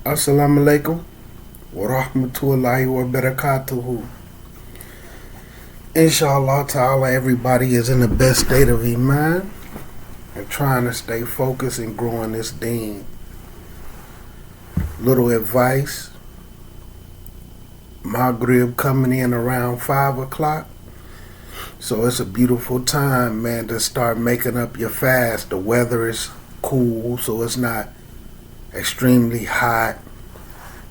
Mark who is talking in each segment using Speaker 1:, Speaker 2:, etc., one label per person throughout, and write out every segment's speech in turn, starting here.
Speaker 1: Assalamu alaikum wa rahmatullahi wa barakatuhu. Inshallah ta'ala, everybody is in the best state of iman and trying to stay focused and growing this deen. Little advice: Maghrib coming in around 5 o'clock. So it's a beautiful time, man, to start making up your fast. The weather is cool, so it's not extremely hot.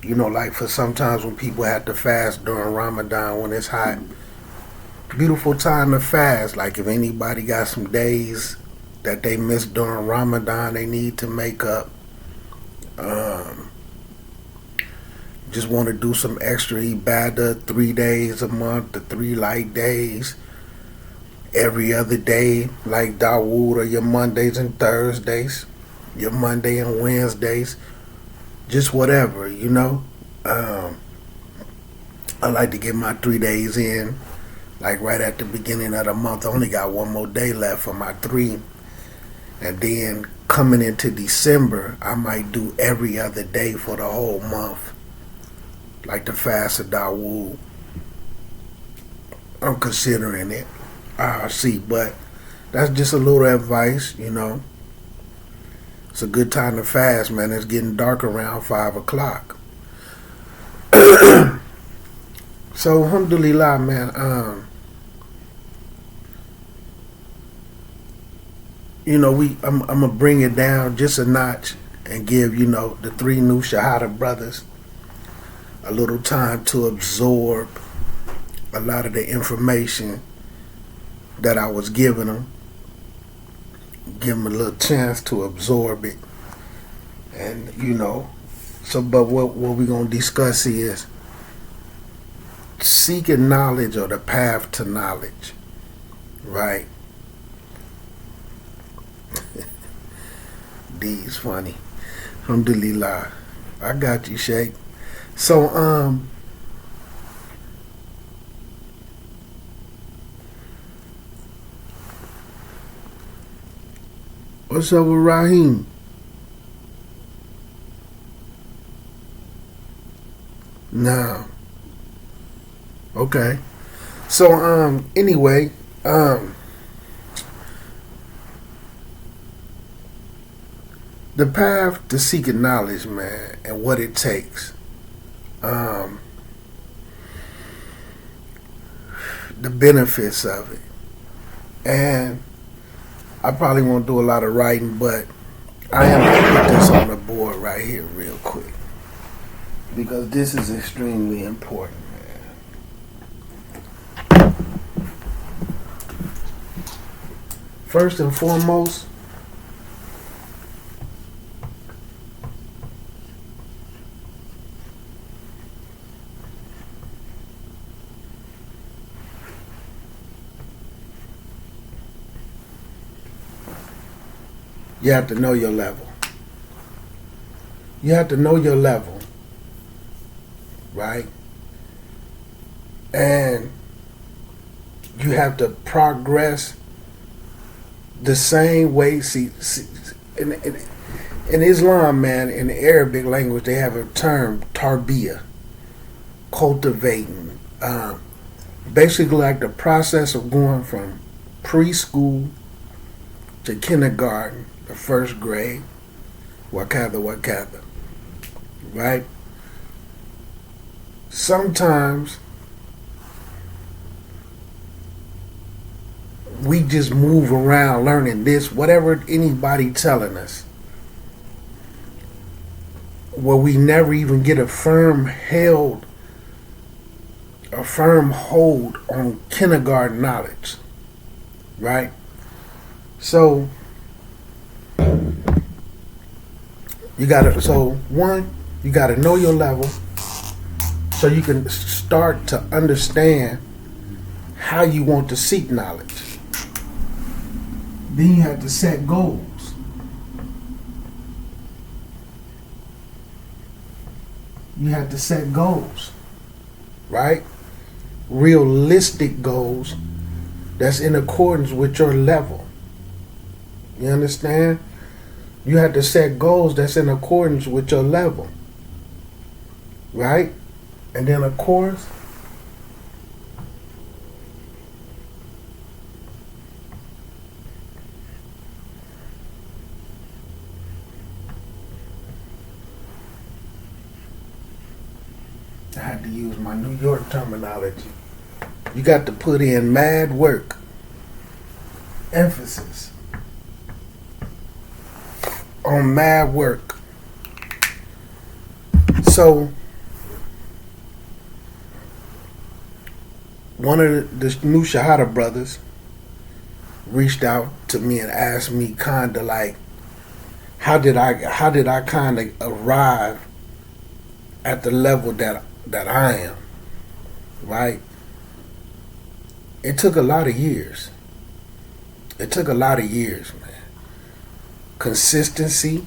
Speaker 1: You know, like for sometimes when people have to fast during Ramadan when it's hot. Beautiful time to fast. Like if anybody got some days that they missed during Ramadan, they need to make up. Just want to do some extra ibadah, 3 days a month, the 3 light days. Every other day, like Dawood, or your Mondays and Thursdays, your Monday and Wednesdays, just whatever, you know. I like to get my 3 days in, like right at the beginning of the month. I only got one more day left for my 3. And then coming into December, I might do every other day for the whole month, like the fast of Dawood. I'm considering it. I'll see, but that's just a little advice, you know. It's a good time to fast, man. It's getting dark around 5 o'clock. So, alhamdulillah, man. You know, I'm gonna bring it down just a notch and give, you know, the 3 new Shahada brothers a little time to absorb a lot of the information that I was giving them. Give them a little chance to absorb it. And, you know, so, but what we're going to discuss is seeking knowledge, or the path to knowledge, right? D's funny. Alhamdulillah. I got you, Sheikh. So, what's up with Raheem? No. Okay. So, anyway, the path to seeking knowledge, man, and what it takes. The benefits of it. And I probably won't do a lot of writing, but I am going to put this on the board right here real quick, because this is extremely important, man. First and foremost, you have to know your level. You have to know your level, right? And you have to progress the same way. See in Islam, man, in the Arabic language, they have a term, tarbiyah, cultivating. Basically like the process of going from preschool to kindergarten, the 1st grade, wakada, right? Sometimes we just move around learning this, whatever anybody telling us, where we never even get a firm hold on kindergarten knowledge, right? So you gotta know your level, so you can start to understand how you want to seek knowledge. Then you have to set goals. You have to set goals, right? Realistic goals that's in accordance with your level. You understand? You have to set goals that's in accordance with your level. right? And then of course, I had to use my New York terminology. You got to put in mad work, emphasis on mad work. So one of the new Shahada brothers reached out to me and asked me kind of like, how did I kind of arrive at the level that I am, right? It took a lot of years. It took a lot of years, man. Consistency,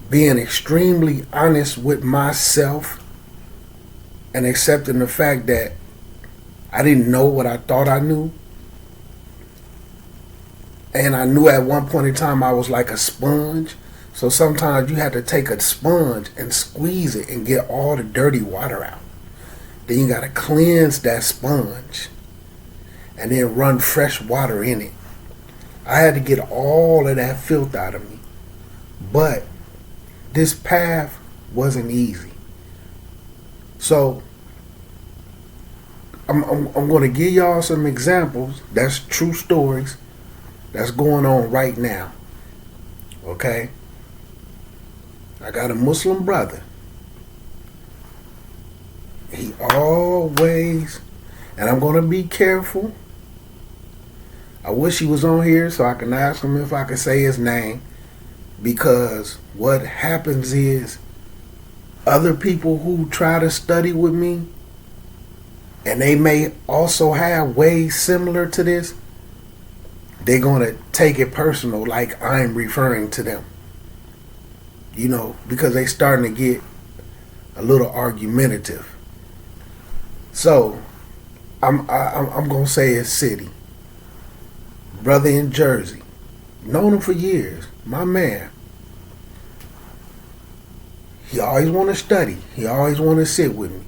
Speaker 1: being extremely honest with myself, and accepting the fact that I didn't know what I thought I knew. And I knew at one point in time I was like a sponge. So sometimes you had to take a sponge and squeeze it and get all the dirty water out. Then you got to cleanse that sponge and then run fresh water in it. I had to get all of that filth out of me. But this path wasn't easy. So I'm going to give y'all some examples. That's true stories that's going on right now. Okay? I got a Muslim brother. He always, and I'm going to be careful. I wish he was on here so I can ask him if I could say his name. Because what happens is other people who try to study with me, and they may also have ways similar to this, they're going to take it personal like I'm referring to them. You know, because they starting to get a little argumentative. So, I'm going to say his city. Brother in Jersey. Known him for years. My man. He always want to study. He always want to sit with me.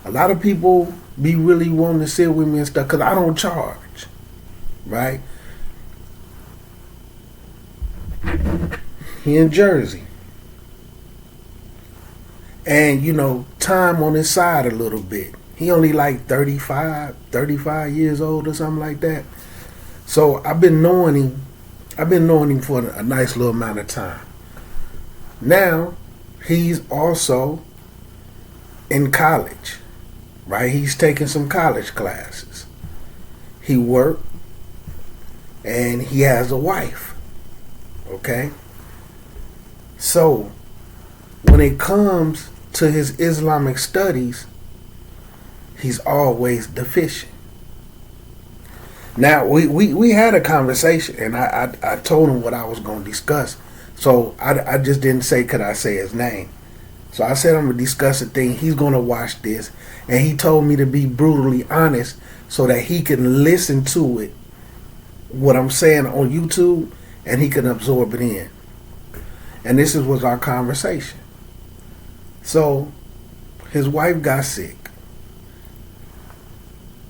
Speaker 1: A lot of people be really wanting to sit with me and stuff because I don't charge. Right? He in Jersey. And, you know, time on his side a little bit. He only like 35 years old or something like that. So I've been knowing him for a nice little amount of time. Now, he's also in college, right? He's taking some college classes. He worked and he has a wife, okay? So, when it comes to his Islamic studies, he's always deficient. Now, we had a conversation, and I told him what I was going to discuss. So, I just didn't say, could I say his name? So, I said I'm going to discuss a thing. He's going to watch this. And he told me to be brutally honest so that he can listen to it, what I'm saying on YouTube, and he can absorb it in. And this was our conversation. So, his wife got sick.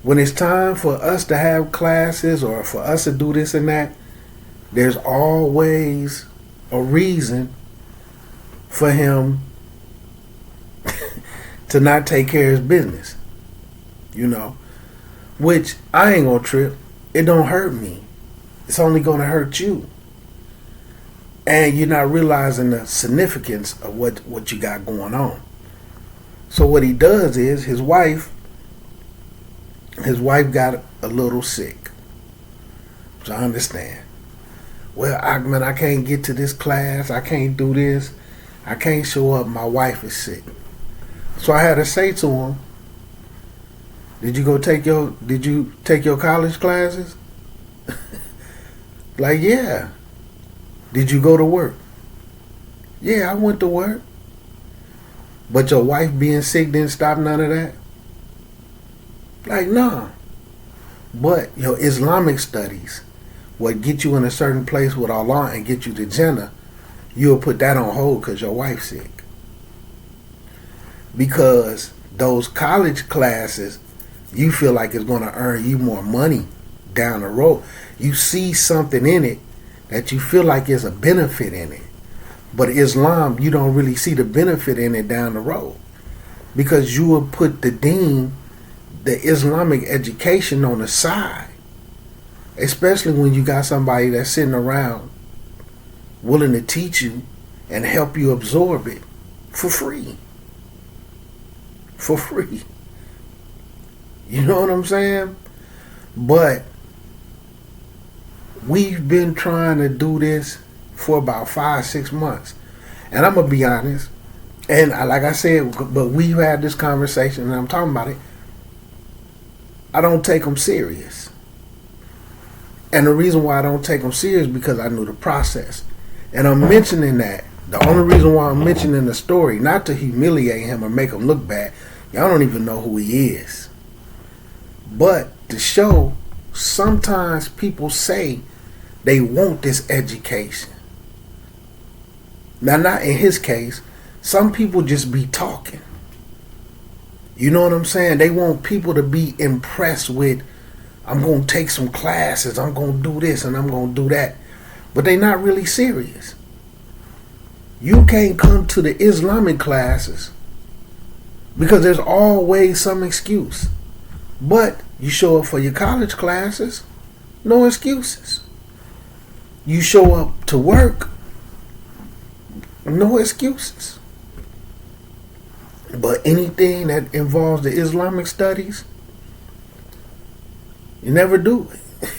Speaker 1: When it's time for us to have classes or for us to do this and that, there's always a reason for him to not take care of his business. You know, which I ain't gonna trip. It don't hurt me. It's only gonna hurt you. And you're not realizing the significance of what you got going on. So what he does is his wife got a little sick. So I understand. Well, I can't get to this class. I can't do this. I can't show up. My wife is sick. So I had to say to him, did you take your college classes? Like, yeah. Did you go to work? Yeah, I went to work. But your wife being sick didn't stop none of that? Like, nah. But your Islamic studies, what get you in a certain place with Allah and get you to Jannah, you'll put that on hold because your wife's sick. Because those college classes, you feel like it's going to earn you more money down the road. You see something in it that you feel like is a benefit in it. But Islam, you don't really see the benefit in it down the road. Because you will put the deen, the Islamic education, on the side. Especially when you got somebody that's sitting around willing to teach you and help you absorb it for free. For free. You know what I'm saying? But we've been trying to do this for about 5-6 months. And I'm going to be honest. And like I said, but we've had this conversation and I'm talking about it. I don't take them serious. And the reason why I don't take them serious is because I knew the process. And I'm mentioning that. The only reason why I'm mentioning the story, not to humiliate him or make him look bad. Y'all don't even know who he is. But to show, sometimes people say they want this education. Now, not in his case. Some people just be talking. You know what I'm saying? They want people to be impressed with, I'm going to take some classes, I'm going to do this and I'm going to do that. But they not really serious. You can't come to the Islamic classes because there's always some excuse. But you show up for your college classes, no excuses. You show up to work, no excuses. But anything that involves the Islamic studies, you never do it.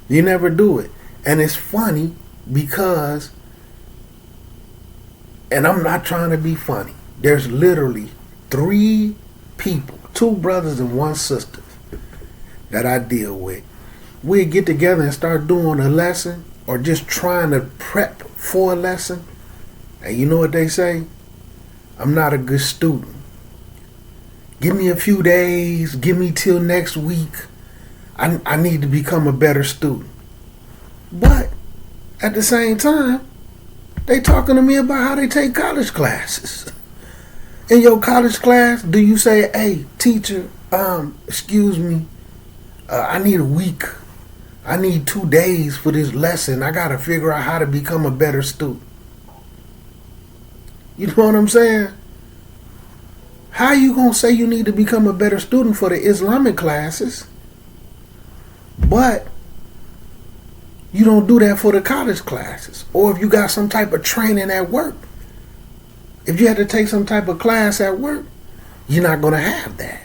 Speaker 1: You never do it. And it's funny because, and I'm not trying to be funny, there's literally 3 people, 2 brothers and 1 sister that I deal with. We get together and start doing a lesson or just trying to prep for a lesson. And you know what they say? I'm not a good student. Give me a few days. Give me till next week. I need to become a better student. But at the same time, they talking to me about how they take college classes. In your college class, do you say, hey, teacher, excuse me, I need a week. I need 2 days for this lesson. I got to figure out how to become a better student. You know what I'm saying? How you going to say you need to become a better student for the Islamic classes, but you don't do that for the college classes? Or if you got some type of training at work, if you had to take some type of class at work, you're not going to have that.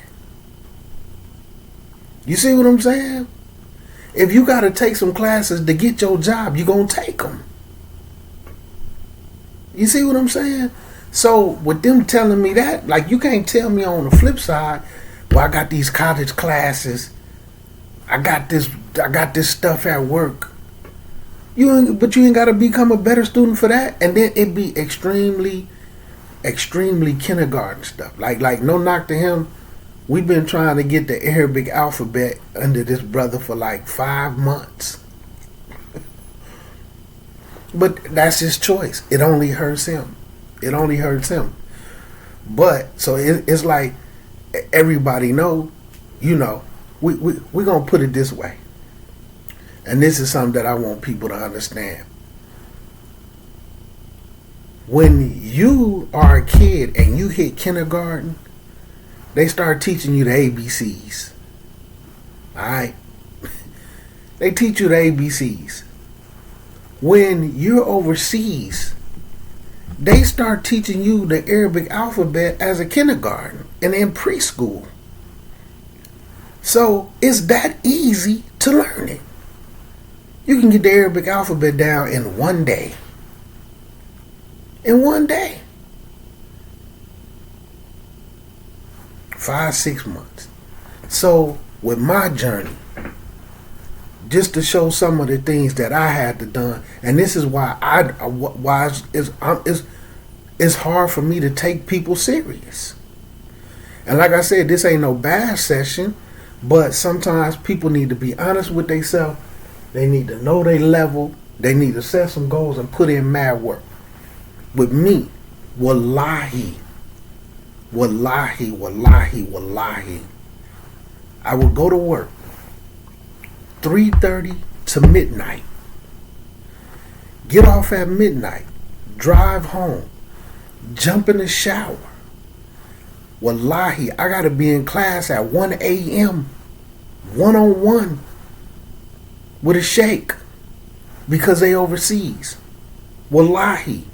Speaker 1: You see what I'm saying? If you got to take some classes to get your job, you're going to take them. You see what I'm saying? So with them telling me that, like, you can't tell me on the flip side, well, I got these college classes, I got this stuff at work. But you ain't got to become a better student for that. And then it be extremely kindergarten stuff. Like no knock to him. We've been trying to get the Arabic alphabet under this brother for like 5 months. But that's his choice. It only hurts him. It only hurts him. But so it's like everybody know, you know, we're going to put it this way. And this is something that I want people to understand. When you are a kid and you hit kindergarten, they start teaching you the ABCs. Alright? They teach you the ABCs. When you're overseas, they start teaching you the Arabic alphabet as a kindergarten and in preschool. So it's that easy to learn it. You can get the Arabic alphabet down in 1 day. In 1 day. 5-6 months. So with my journey, just to show some of the things that I had to done, and this is why it's hard for me to take people serious. And like I said, this ain't no bad session, but sometimes people need to be honest with themselves. They need to know their level. They need to set some goals and put in mad work. with me, wallahi, wallahi, wallahi, wallahi, I would go to work 3:30 to midnight, get off at midnight, drive home, jump in the shower. Wallahi, I gotta be in class at 1 a.m. one-on-one with a sheikh because they overseas. Wallahi,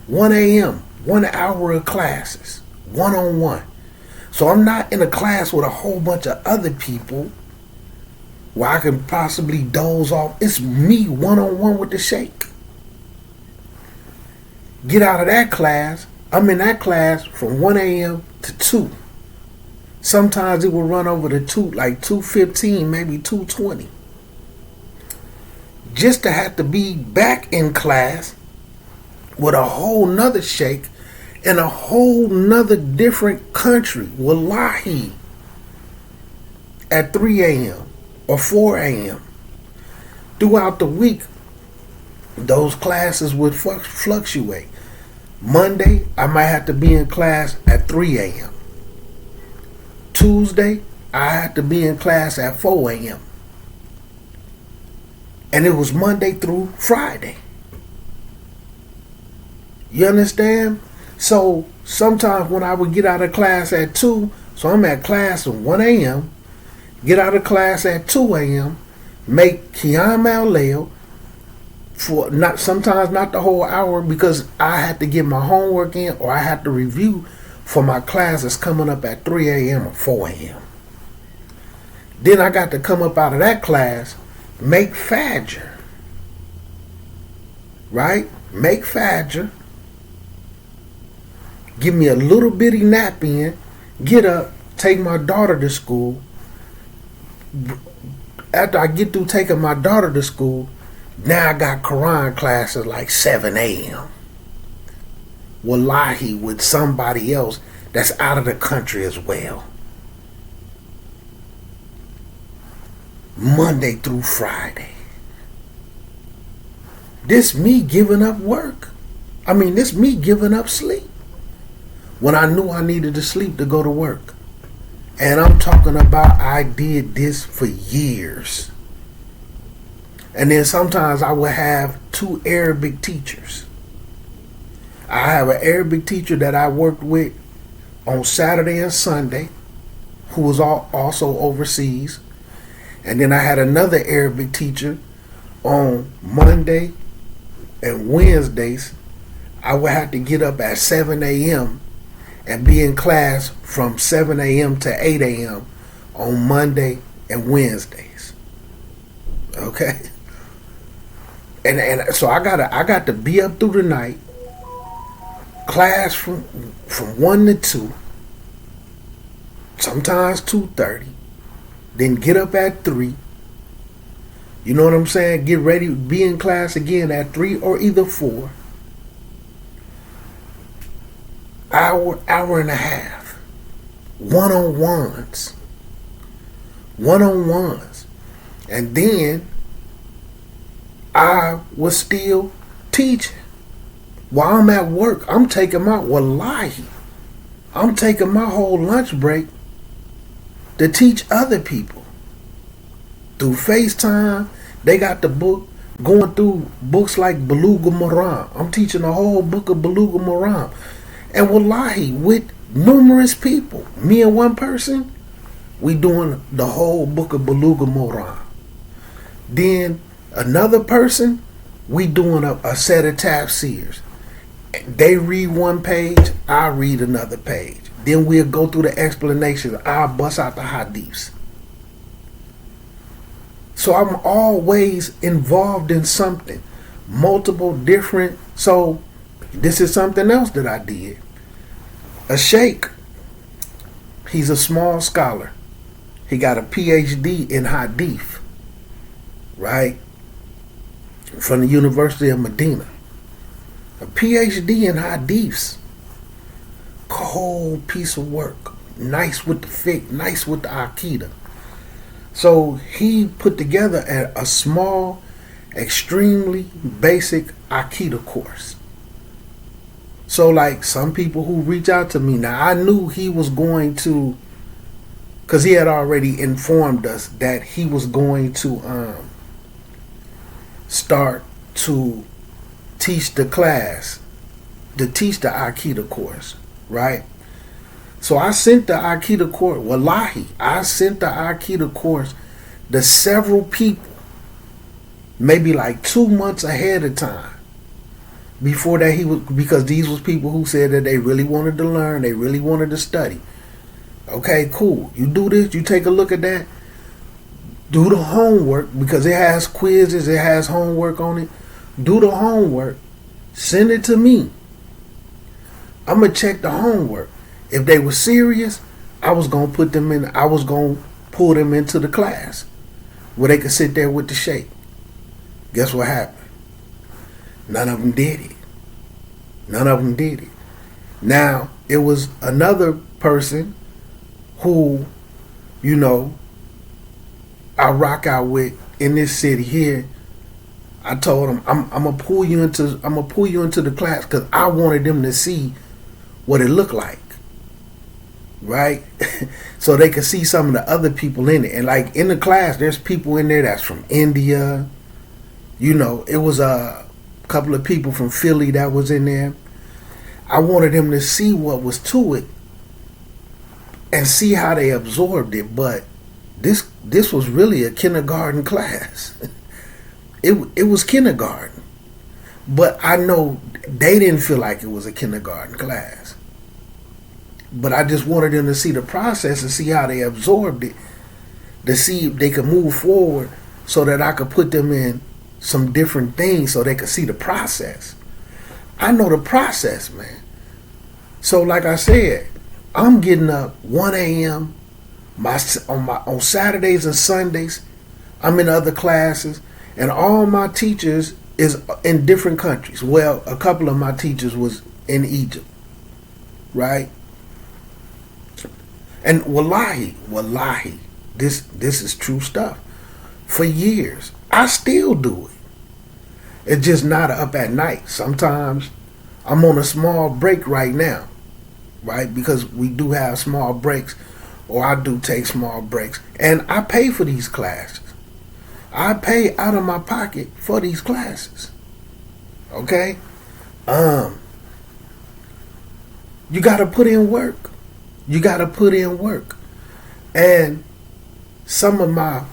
Speaker 1: 1 a.m., 1 hour of classes, one-on-one. So I'm not in a class with a whole bunch of other people where I can possibly doze off. It's me one-on-one with the sheikh. Get out of that class. I'm in that class from 1 a.m. to 2. Sometimes it will run over to 2, like 2:15, maybe 2:20. Just to have to be back in class with a whole nother sheikh in a whole nother different country, wallahi, at 3 a.m. or 4 a.m. Throughout the week, those classes would fluctuate. Monday, I might have to be in class at 3 a.m. Tuesday, I had to be in class at 4 a.m. And it was Monday through Friday. You understand? So sometimes when I would get out of class at 2, so I'm at class at 1 a.m., get out of class at 2 a.m., make Qiyam al-Layl for sometimes not the whole hour because I had to get my homework in or I had to review for my classes coming up at 3 a.m. or 4 a.m. Then I got to come up out of that class, make Fajr. Right? Make Fajr. Give me a little bitty nap in, get up, take my daughter to school. After I get through taking my daughter to school, now I got Quran classes like 7 a.m. Wallahi, with somebody else that's out of the country as well. Monday through Friday. This me giving up work. This me giving up sleep. When I knew I needed to sleep to go to work. And I'm talking about I did this for years. And then sometimes I would have 2 Arabic teachers. I have an Arabic teacher that I worked with on Saturday and Sunday, who was also overseas. And then I had another Arabic teacher on Monday and Wednesdays. I would have to get up at 7 a.m. and be in class from 7 a.m. to 8 a.m. on Monday and Wednesdays. Okay? And so I got to be up through the night, class from 1 to 2, sometimes 2:30, then get up at 3. You know what I'm saying? Get ready, be in class again at 3 or either 4. Hour and a half. One-on-ones. And then I was still teaching. While I'm at work, I'm taking my whole lunch break to teach other people. Through FaceTime, they got the book, going through books like Bulugh al-Maram. I'm teaching the whole book of Bulugh al-Maram. And wallahi, with numerous people, me and one person, we doing the whole book of Bulugh al-Maram. Then another person, we doing a set of tafsirs. They read one page, I read another page. Then we'll go through the explanations. I'll bust out the hadiths. So I'm always involved in something. Multiple different. So this is something else that I did. A sheikh, he's a small scholar. He got a PhD in hadith, right? From the University of Medina. A PhD in hadiths. Cold piece of work. Nice with the fiqh, nice with the aqidah. So he put together a small, extremely basic aqidah course. So like some people who reach out to me now, I knew he was going to, because he had already informed us that he was going to start to teach the class, to teach the Aikido course, right? So I sent the Aikido course, wallahi, I sent the Aikido course to several people, maybe like 2 months ahead of time. Before that, he was, because these was people who said that they really wanted to learn, they really wanted to study. Okay, cool. You do this, you take a look at that, do the homework, because it has quizzes, it has homework on it. Do the homework, send it to me. I'm gonna check the homework. If they were serious, I was gonna pull them into the class where they could sit there with the sheikh. Guess what happened? None of them did it. None of them did it. Now, it was another person who, you know, I rock out with in this city here. I told him I'm gonna pull you into the class because I wanted them to see what it looked like, right? So they could see some of the other people in it. And like in the class, there's people in there that's from India. You know, it was a couple of people from Philly that was in there. I wanted them to see what was to it and see how they absorbed it. But this was really a kindergarten class. It was kindergarten. But I know they didn't feel like it was a kindergarten class. But I just wanted them to see the process and see how they absorbed it, to see if they could move forward so that I could put them in some different things so they could see the process. I know the process, man. So like I said, I'm getting up 1 a.m. on Saturdays and Sundays. I'm in other classes, and all my teachers is in different countries. Well, a couple of my teachers was in Egypt, right? And wallahi, this is true stuff. For years, I still do it. It's just not up at night. Sometimes I'm on a small break right now, right? Because we do have small breaks, or I do take small breaks. And I pay for these classes. I pay out of my pocket for these classes. Okay? You gotta put in work. You gotta put in work. And some of my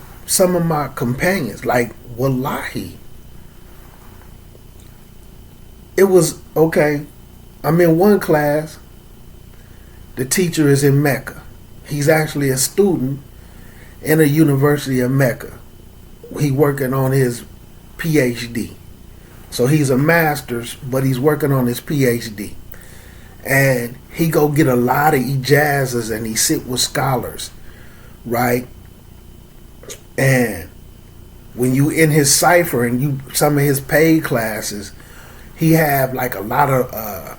Speaker 1: companions, like wallahi, it was okay. I'm in one class. The teacher is in Mecca. He's actually a student in a university of Mecca. He working on his PhD. So he's a master's, but he's working on his PhD. And he go get a lot of ijazas and he sit with scholars, right? And when you in his cipher and some of his paid classes, he have like a lot of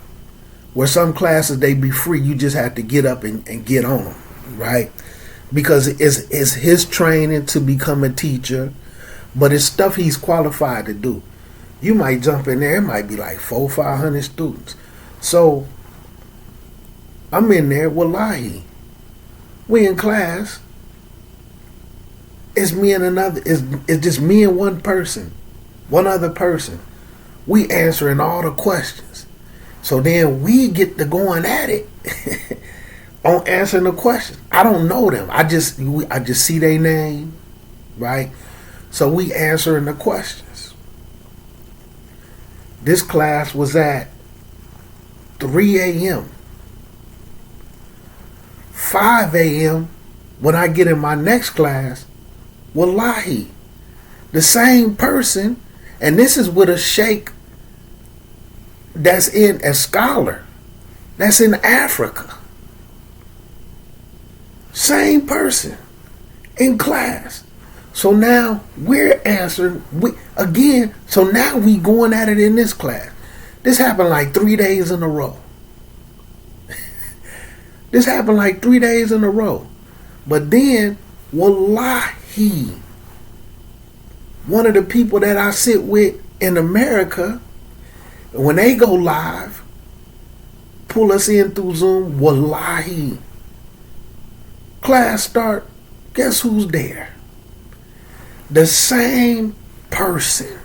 Speaker 1: where some classes they be free, you just have to get up and get on them, right? Because it's his training to become a teacher, but it's stuff he's qualified to do. You might jump in there, it might be like 400-500 students. So I'm in there, wallahi. We in class. It's me and another. It's just me and one person, one other person. We answering all the questions. So then we get to going at it on answering the questions. I don't know them. I just see their name, right? So we answering the questions. This class was at 3 a.m. 5 a.m. when I get in my next class, wallahi, the same person, and this is with a sheikh that's in a scholar, that's in Africa. Same person in class. So now we're answering, so now we going at it in this class. This happened like 3 days in a row. This happened like 3 days in a row. But then, wallahi, one of the people that I sit with in America, when they go live, pull us in through Zoom. Wallahi. Class start. Guess who's there? The same person.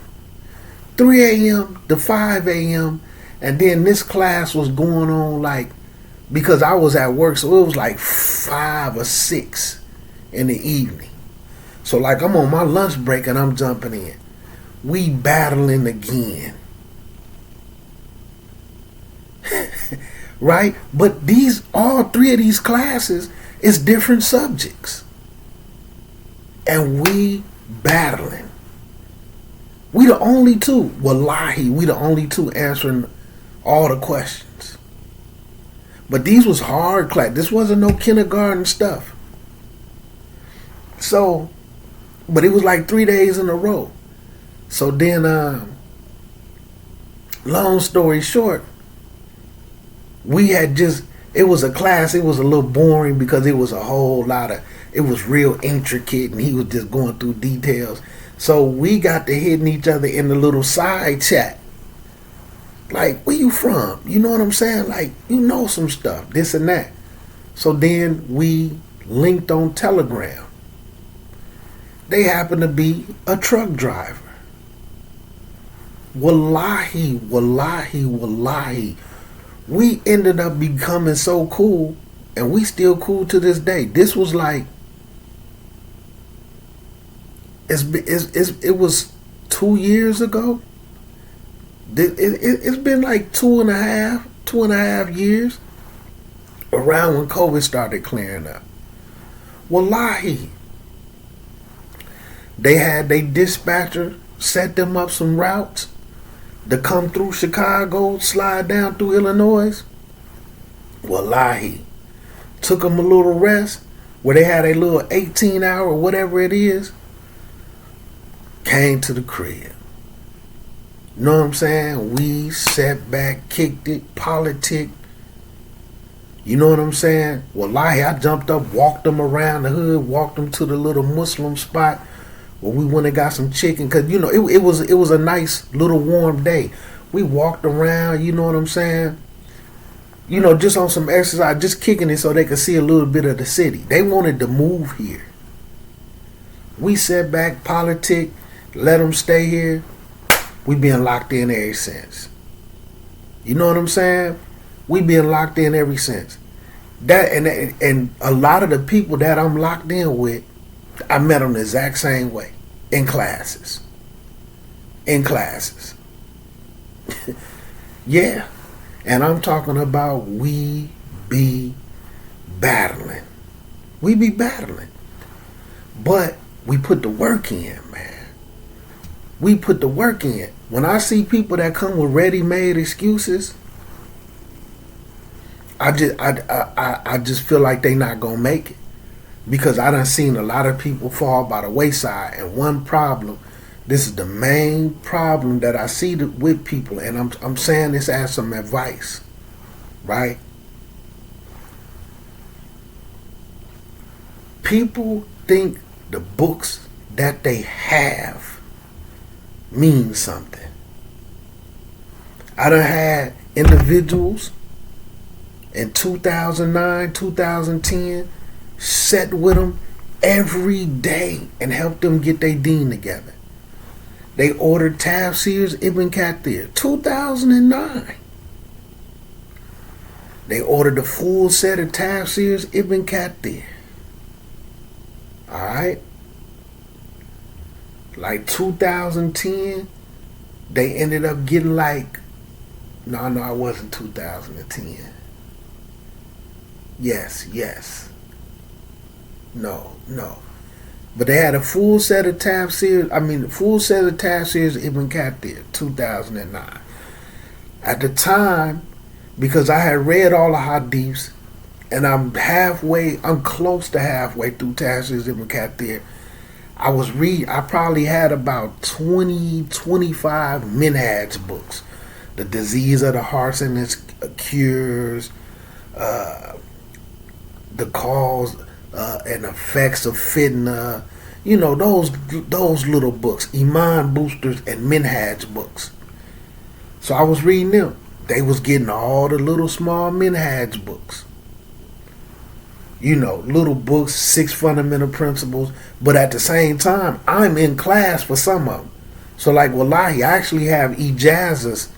Speaker 1: 3 a.m. to 5 a.m. And then this class was going on like, because I was at work, so it was like 5 or 6 in the evening. So like I'm on my lunch break and I'm jumping in. We battling again. Right? But all 3 of these classes is different subjects. And we battling. We the only two, wallahi, we the only two answering all the questions. But these was hard class. This wasn't no kindergarten stuff. So, but it was like 3 days in a row. So then, long story short, we had it was a class, it was a little boring because it was a whole lot of, it was real intricate and he was just going through details. So we got to hitting each other in the little side chat. Like, where you from? You know what I'm saying? Like, you know some stuff, this and that. So then we linked on Telegram. They happened to be a truck driver. Wallahi, wallahi, wallahi. We ended up becoming so cool, and we still cool to this day. This was like, it was 2 years ago. It's been like two and a half years around when COVID started clearing up. Wallahi. They had their dispatcher set them up some routes to come through Chicago, slide down through Illinois. Wallahi. Took them a little rest where they had a little 18-hour, whatever it is. Came to the crib. You know what I'm saying? We sat back, kicked it, politicked. You know what I'm saying? Wallahi, I jumped up, walked them around the hood, walked them to the little Muslim spot where we went and got some chicken. Because, you know, it was a nice little warm day. We walked around, you know what I'm saying? You know, just on some exercise, just kicking it so they could see a little bit of the city. They wanted to move here. We sat back, politic, let them stay here. We been locked in ever since. You know what I'm saying? We been locked in ever since. That and a lot of the people that I'm locked in with, I met them the exact same way. In classes. Yeah. And I'm talking about we be battling. We be battling. But we put the work in, man. We put the work in. When I see people that come with ready-made excuses, I just feel like they not gonna make it. Because I done seen a lot of people fall by the wayside. And one problem, this is the main problem that I see with people, and I'm saying this as some advice, right? People think the books that they have mean something. I done had individuals in 2009, 2010, sat with them every day and helped them get their deen together. They ordered Tafsirs Ibn Kathir, 2009. They ordered the full set of Tafsirs Ibn Kathir. Alright? Like 2010, they ended up getting like, no, it wasn't 2010. Yes. No. But they had a full set of Tafsirs Ibn Kathir, 2009. At the time, because I had read all the hadiths, and I'm close to halfway through Tafsirs Ibn Kathir, I probably had about 25 minhaj books. The disease of the hearts and its cures, the cause and effects of fitna, you know, those little books, Iman boosters and minhaj books. So I was reading them. they was getting all the little small Minhaj books. You know, little books, 6 fundamental principles. But at the same time, I'm in class for some of them. So like, wallahi, I actually have ijazas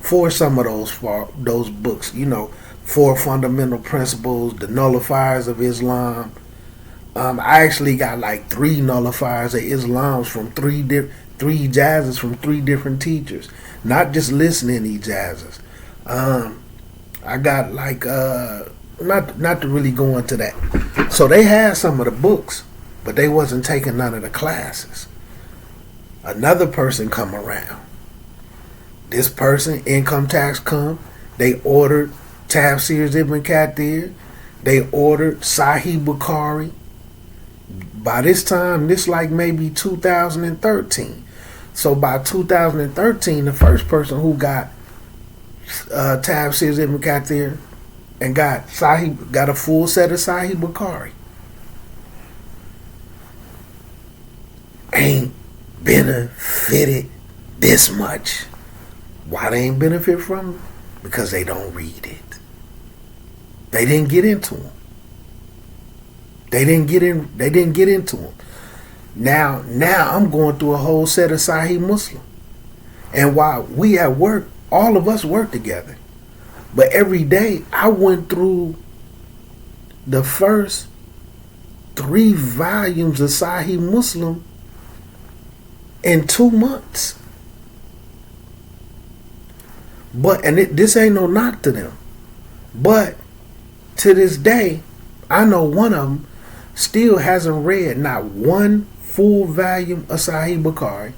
Speaker 1: for some of those books. You know, 4 fundamental principles, the nullifiers of Islam. I actually got like 3 nullifiers of Islam from 3 ijazas from 3 different teachers. Not just listening ijazas. I got like not to really go into that. So they had some of the books, but they wasn't taking none of the classes. Another person come around. This person, income tax come. They ordered Tafsir Ibn Kathir. They ordered Sahih Bukhari. By this time, this like maybe 2013. So by 2013, the first person who got Tafsir Ibn Kathir and got a full set of Sahih Bukhari ain't benefited this much. Why they ain't benefit from it? Because they don't read it. They didn't get into them. They didn't get into them. Now I'm going through a whole set of Sahih Muslim. And while we at work, all of us work together. But every day I went through the first 3 volumes of Sahih Muslim in 2 months. This ain't no knock to them. But to this day, I know one of them still hasn't read not 1 full volume of Sahih Bukhari,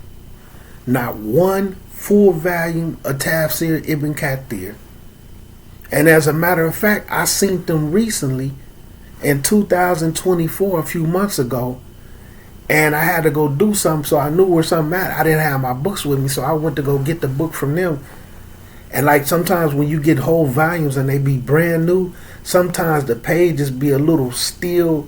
Speaker 1: not 1 full volume of Tafsir Ibn Kathir. And as a matter of fact, I seen them recently in 2024, a few months ago, and I had to go do something, so I knew where something at. I didn't have my books with me, so I went to go get the book from them. And like sometimes when you get whole volumes and they be brand new, sometimes the pages be a little still,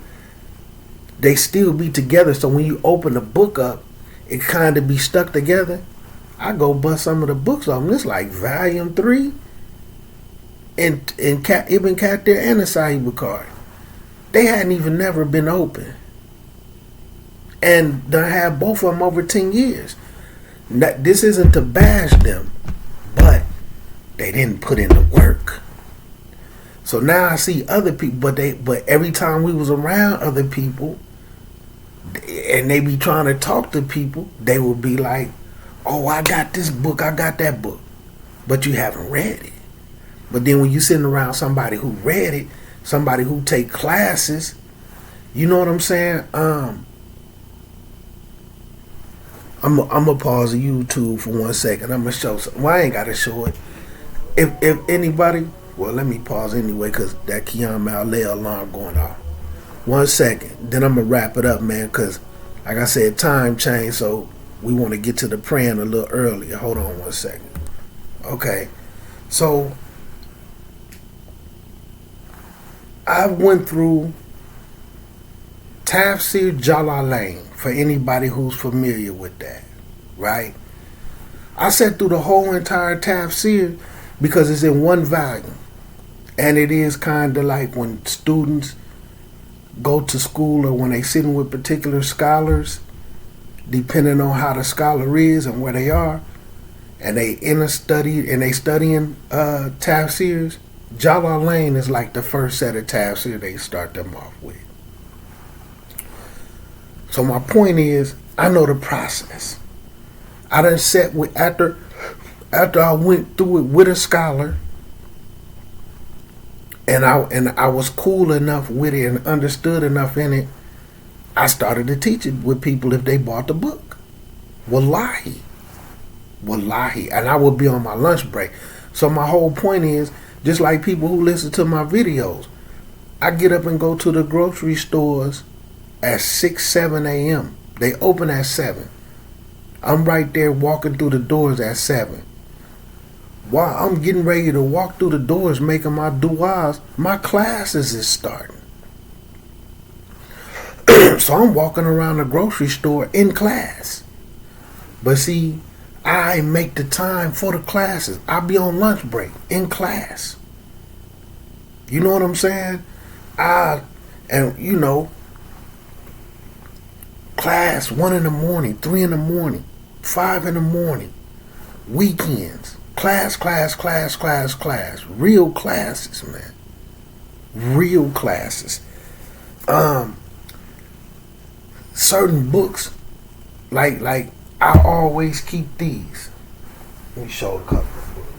Speaker 1: they still be together. So when you open the book up, it kind of be stuck together. I go bust some of the books off. It's like volume 3 in Ibn Kathir and the Sahih Bukhari. They hadn't even never been open. And they have both of them over 10 years. This isn't to bash them, but they didn't put in the work. So now I see other people, but every time we was around other people, and they be trying to talk to people, they would be like, "Oh, I got this book, I got that book," but you haven't read it. But then when you sitting around somebody who read it, somebody who take classes, you know what I'm saying? I'm gonna pause the YouTube for 1 second. I'm gonna show something. Well, I ain't gotta show it. If anybody, well, let me pause anyway, because that Qiyam al-Layl alarm going off. 1 second, then I'm gonna wrap it up, man, because like I said, time changed, so we want to get to the praying a little earlier. Hold on 1 second. Okay, so I went through Tafsir Jalalain, for anybody who's familiar with that, right? I sat through the whole entire Tafsir because it's in 1 volume. And it is kind of like when students go to school or when they sitting with particular scholars, depending on how the scholar is and where they are, and they in a study and they studying Tafsirs, Jalalain is like the first set of Tafsir they start them off with. So my point is, I know the process. I done sat with after I went through it with a scholar, and I was cool enough with it and understood enough in it. I started to teach it with people if they bought the book. Wallahi, and I would be on my lunch break. So my whole point is, just like people who listen to my videos, I get up and go to the grocery stores at 6, 7 a.m. They open at 7. I'm right there walking through the doors at 7. While I'm getting ready to walk through the doors making my du'as, my classes is starting. So I'm walking around the grocery store in class. But see, I make the time for the classes. I be on lunch break in class. You know what I'm saying? Class 1 in the morning, 3 in the morning, 5 in the morning, weekends, class. Real classes, man. Real classes. Certain books, like I always keep these. Let me show a couple of books.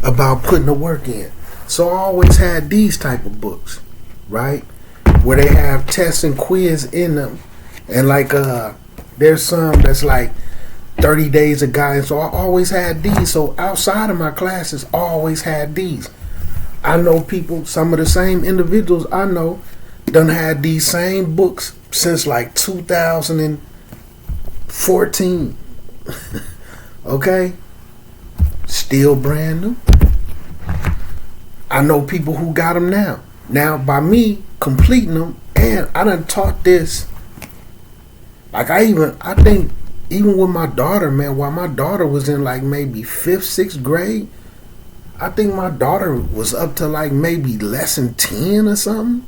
Speaker 1: About putting the work in. So I always had these type of books, right? Where they have tests and quiz in them. And there's some that's like 30 days of guidance. So I always had these. So outside of my classes, I always had these. I know people, some of the same individuals I know, done had these same books since like 2014. Okay? Still brand new. I know people who got them now. Now, by me completing them, and I done taught this. Like I think even with my daughter, man, while my daughter was in like maybe 5th, 6th grade, I think my daughter was up to like maybe lesson 10 or something.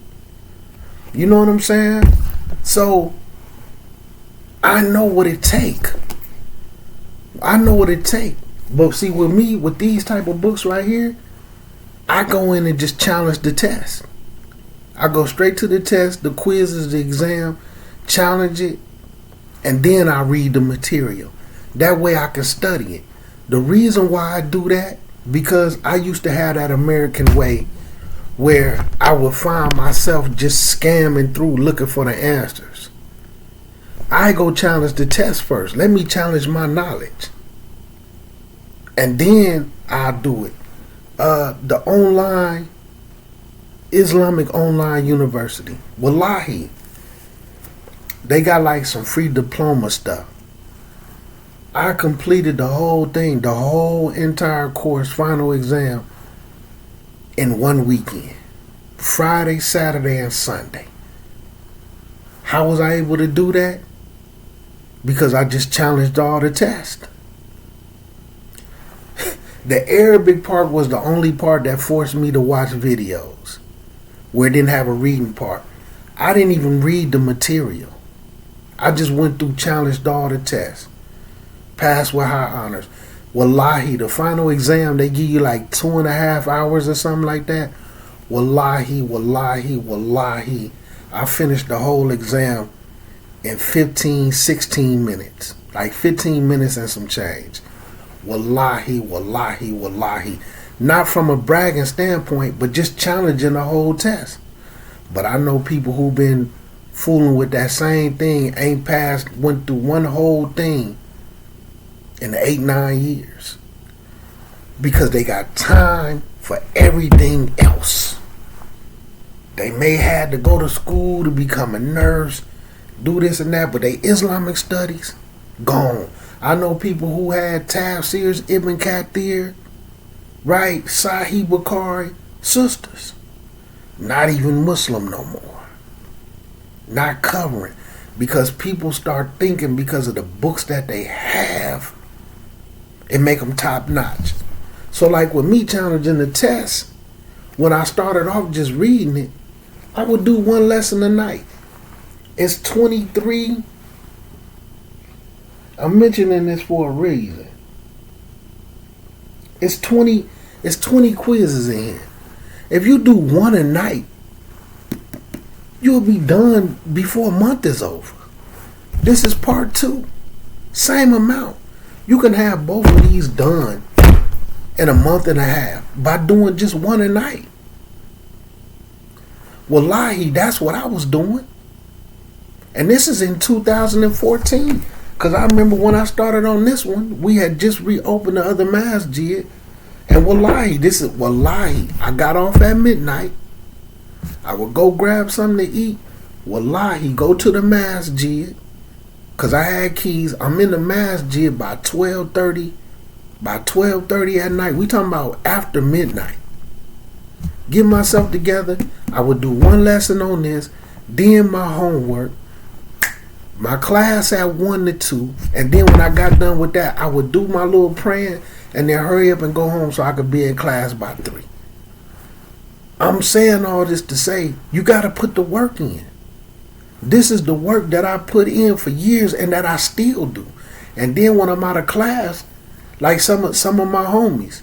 Speaker 1: You know what I'm saying? So I know what it take. But see, with me, with these type of books right here, I go in and just challenge the test. I go straight to the test, the quizzes, the exam, challenge it, and then I read the material. That way I can study it. The reason why I do that, because I used to have that American way where I would find myself just scamming through looking for the answers. I go challenge the test first. Let me challenge my knowledge. And then I'll do it. The online, Islamic online university, wallahi, they got like some free diploma stuff. I completed the whole thing, the whole entire course, final exam, in one weekend. Friday, Saturday, and Sunday. How was I able to do that? Because I just challenged all the tests. The Arabic part was the only part that forced me to watch videos, where it didn't have a reading part. I didn't even read the material. I just went through, challenged all the tests. Passed with high honors. Wallahi, the final exam, they give you like 2.5 hours or something like that. Wallahi, I finished the whole exam in 15, 16 minutes. Like 15 minutes and some change. Wallahi. Not from a bragging standpoint, but just challenging the whole test. But I know people who've been fooling with that same thing, ain't passed, went through one whole thing in 8-9 years. Because they got time for everything else. They may have to go to school to become a nurse, do this and that, but they Islamic studies, gone. I know people who had Tafsirs, Ibn Kathir, right, Sahih Bukhari, sisters, not even Muslim no more, not covering, because people start thinking because of the books that they have, it make them top notch. So like with me challenging the test, when I started off just reading it, I would do one lesson a night. It's 23. I'm mentioning this for a reason. It's 20 quizzes in here. If you do one a night, you'll be done before a month is over. This is part 2. Same amount. You can have both of these done in a month and a half by doing just one a night. Wallahi, that's what I was doing. And this is in 2014. Because I remember when I started on this one, we had just reopened the other masjid. And wallahi, I got off at midnight. I would go grab something to eat. Wallahi, go to the masjid. Because I had keys. I'm in the masjid by 12:30, By 12:30 at night, we talking about after midnight. Get myself together. I would do one lesson on this, then my homework, my class at 1 to 2, and then when I got done with that, I would do my little praying and then hurry up and go home so I could be in class by 3. I'm saying all this to say you got to put the work in. This is the work that I put in for years and that I still do. And then when I'm out of class, like some of my homies,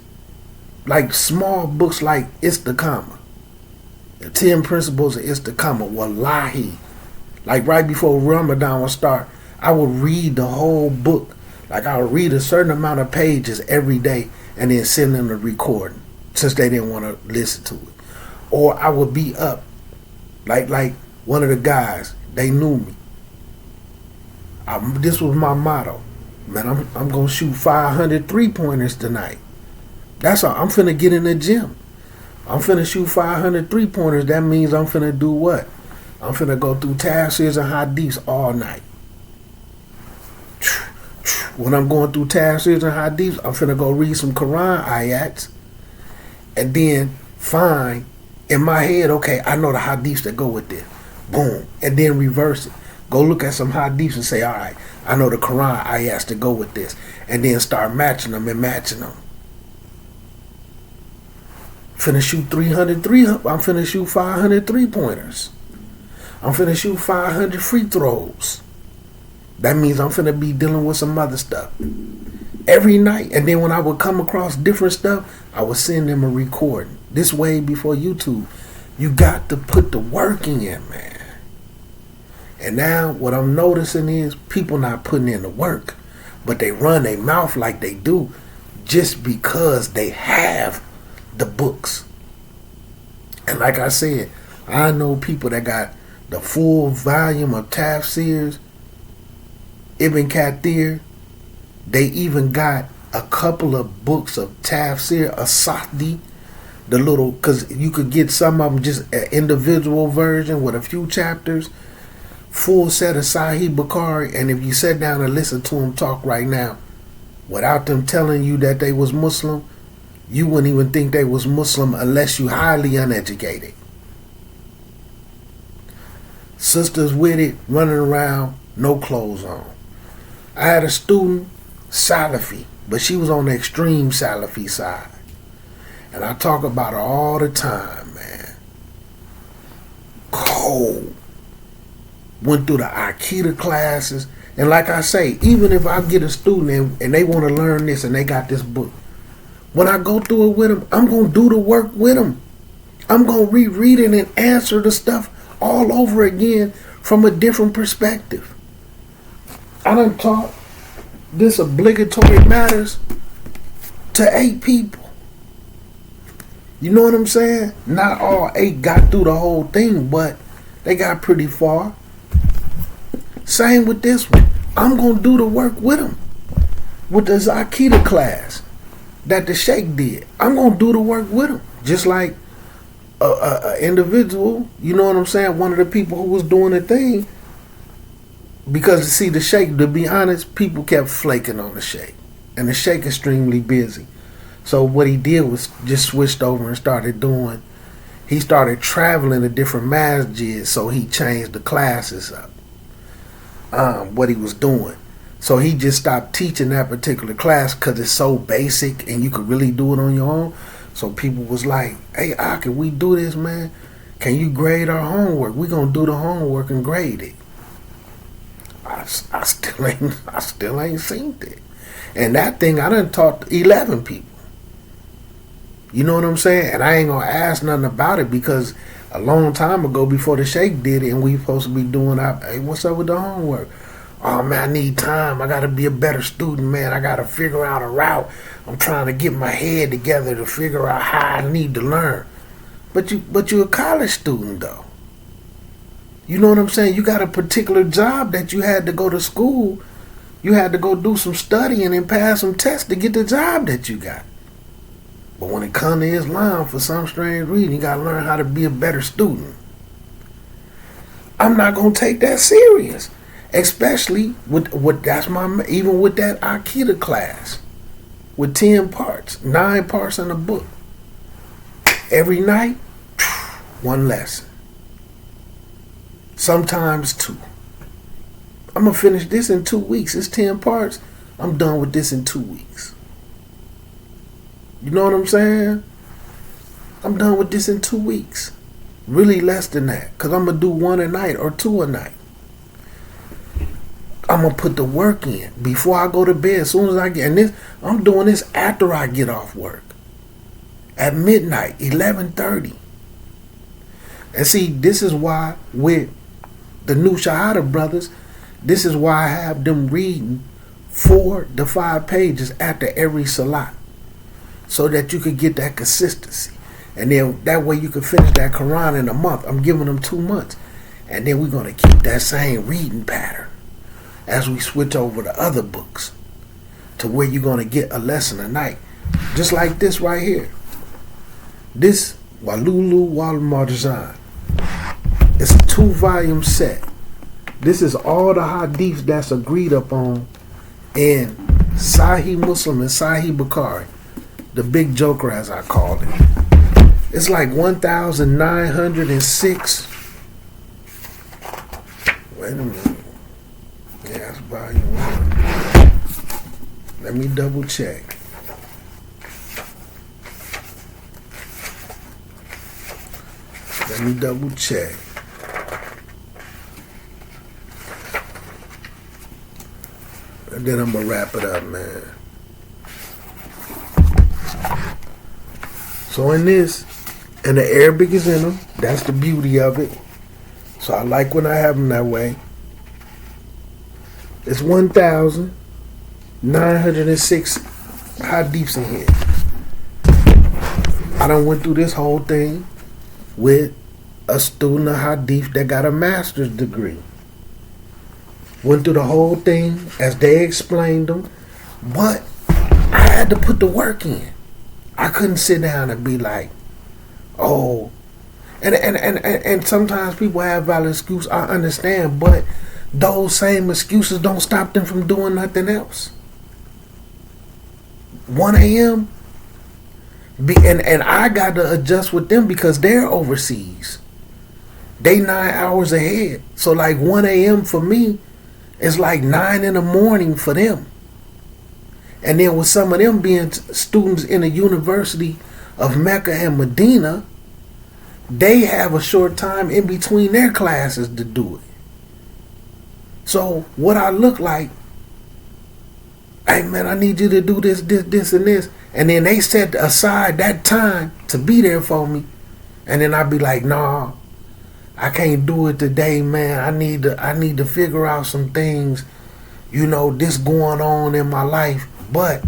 Speaker 1: like small books like Istiqamah, the 10 Principles of Istiqamah, Wallahi. Like right before Ramadan would start, I would read the whole book. Like I would read a certain amount of pages every day and then send them the recording since they didn't want to listen to it. Or I would be up, like one of the guys, they knew me. This was my motto. Man, I'm going to shoot 500 3-pointers tonight. That's all. I'm finna get in the gym. I'm finna shoot 500 3-pointers. That means I'm finna do what? I'm finna go through tafsirs and hadiths all night. When I'm going through tafsirs and hadiths, I'm finna go read some Quran ayats and then find in my head, okay, I know the hadiths that go with this. Boom. And then reverse it. Go look at some hadiths and say, all right, I know the Quran ayats that go with this. And then start matching them and matching them. Finna shoot 303. I'm finna shoot 500 3-pointers. I'm finna shoot 500 free throws. That means I'm finna be dealing with some other stuff every night. And then when I would come across different stuff, I would send them a recording. This way before YouTube. You got to put the work in, man. And now what I'm noticing is people not putting in the work, but they run their mouth like they do just because they have the books. And like I said, I know people that got the full volume of Tafsirs, Ibn Kathir. They even got a couple of books of Tafsir As-Sa'di, the little, because you could get some of them just an individual version with a few chapters, full set of Sahih Bukhari. And if you sat down and listen to them talk right now, without them telling you that they was Muslim, you wouldn't even think they was Muslim unless you highly uneducated. Sisters with it, running around, no clothes on. I had a student, Salafi, but she was on the extreme Salafi side. And I talk about her all the time, man. Cold. Went through the Akida classes. And like I say, even if I get a student and they want to learn this and they got this book, when I go through it with them, I'm going to do the work with them. I'm going to reread it and answer the stuff all over again from a different perspective. I done taught this obligatory matters to 8 people. You know what I'm saying? Not all 8 got through the whole thing, but they got pretty far. Same with this one. I'm going to do the work with them. With the Akida class that the Sheikh did. I'm going to do the work with them. Just like a individual, you know what I'm saying? One of the people who was doing the thing. Because, see, the Sheikh, to be honest, people kept flaking on the Sheikh. And the Sheikh extremely busy. So what he did was just switched over and started doing, he started traveling to different masjids, so he changed the classes up. What he was doing. So he just stopped teaching that particular class because it's so basic and you could really do it on your own. So people was like, hey, can we do this, man? Can you grade our homework? We're going to do the homework and grade it. I still ain't seen it. And that thing, I done taught 11 people. You know what I'm saying? And I ain't going to ask nothing about it because a long time ago before the Sheikh did it and we supposed to be doing hey, what's up with the homework? Oh, man, I need time. I got to be a better student, man. I got to figure out a route. I'm trying to get my head together to figure out how I need to learn. But you're a college student, though. You know what I'm saying? You got a particular job that you had to go to school. You had to go do some studying and pass some tests to get the job that you got. But when it comes to Islam, for some strange reason, you got to learn how to be a better student. I'm not going to take that serious. Especially with even with that Akida class. with 10 parts, 9 parts in a book. Every night, one lesson. Sometimes 2. I'm going to finish this in 2 weeks. It's 10 parts. I'm done with this in 2 weeks. You know what I'm saying? I'm done with this in 2 weeks. Really less than that. Because I'm going to do 1 a night or 2 a night. I'm going to put the work in before I go to bed. As soon as I get, and this, I'm doing this after I get off work. At midnight, 11:30. And see, this is why with the new Shahada brothers, this is why I have them reading 4 to 5 pages after every salat. So that you could get that consistency. And then that way you can finish that Quran in a month. I'm giving them 2 months. And then we're going to keep that same reading pattern as we switch over to other books, to where you're going to get a lesson a night. Just like this right here. This Walulu Wal Marjan. It's a 2-volume set. This is all the hadiths that's agreed upon in Sahih Muslim and Sahih Bukhari. The big joker, as I called it. It's like 1,906. Wait a minute. Yeah, it's volume 1. Let me double check. Let me double check. And then I'm going to wrap it up, man. So in this, and the Arabic is in them. That's the beauty of it. So I like when I have them that way. It's 1,906 hadiths in here. I done went through this whole thing with a student of hadith that got a master's degree. Went through the whole thing as they explained them. But I had to put the work in. I couldn't sit down and be like, oh. And sometimes people have valid excuses. I understand, but those same excuses don't stop them from doing nothing else. 1 a.m. And I got to adjust with them because they're overseas. They 9 hours ahead. So like 1 a.m. for me is like 9 in the morning for them. And then with some of them being students in the University of Mecca and Medina, they have a short time in between their classes to do it. So what I look like, hey man, I need you to do this, and this. And then they set aside that time to be there for me. And then I'd be like, nah, I can't do it today, man. I need to figure out some things, this going on in my life. But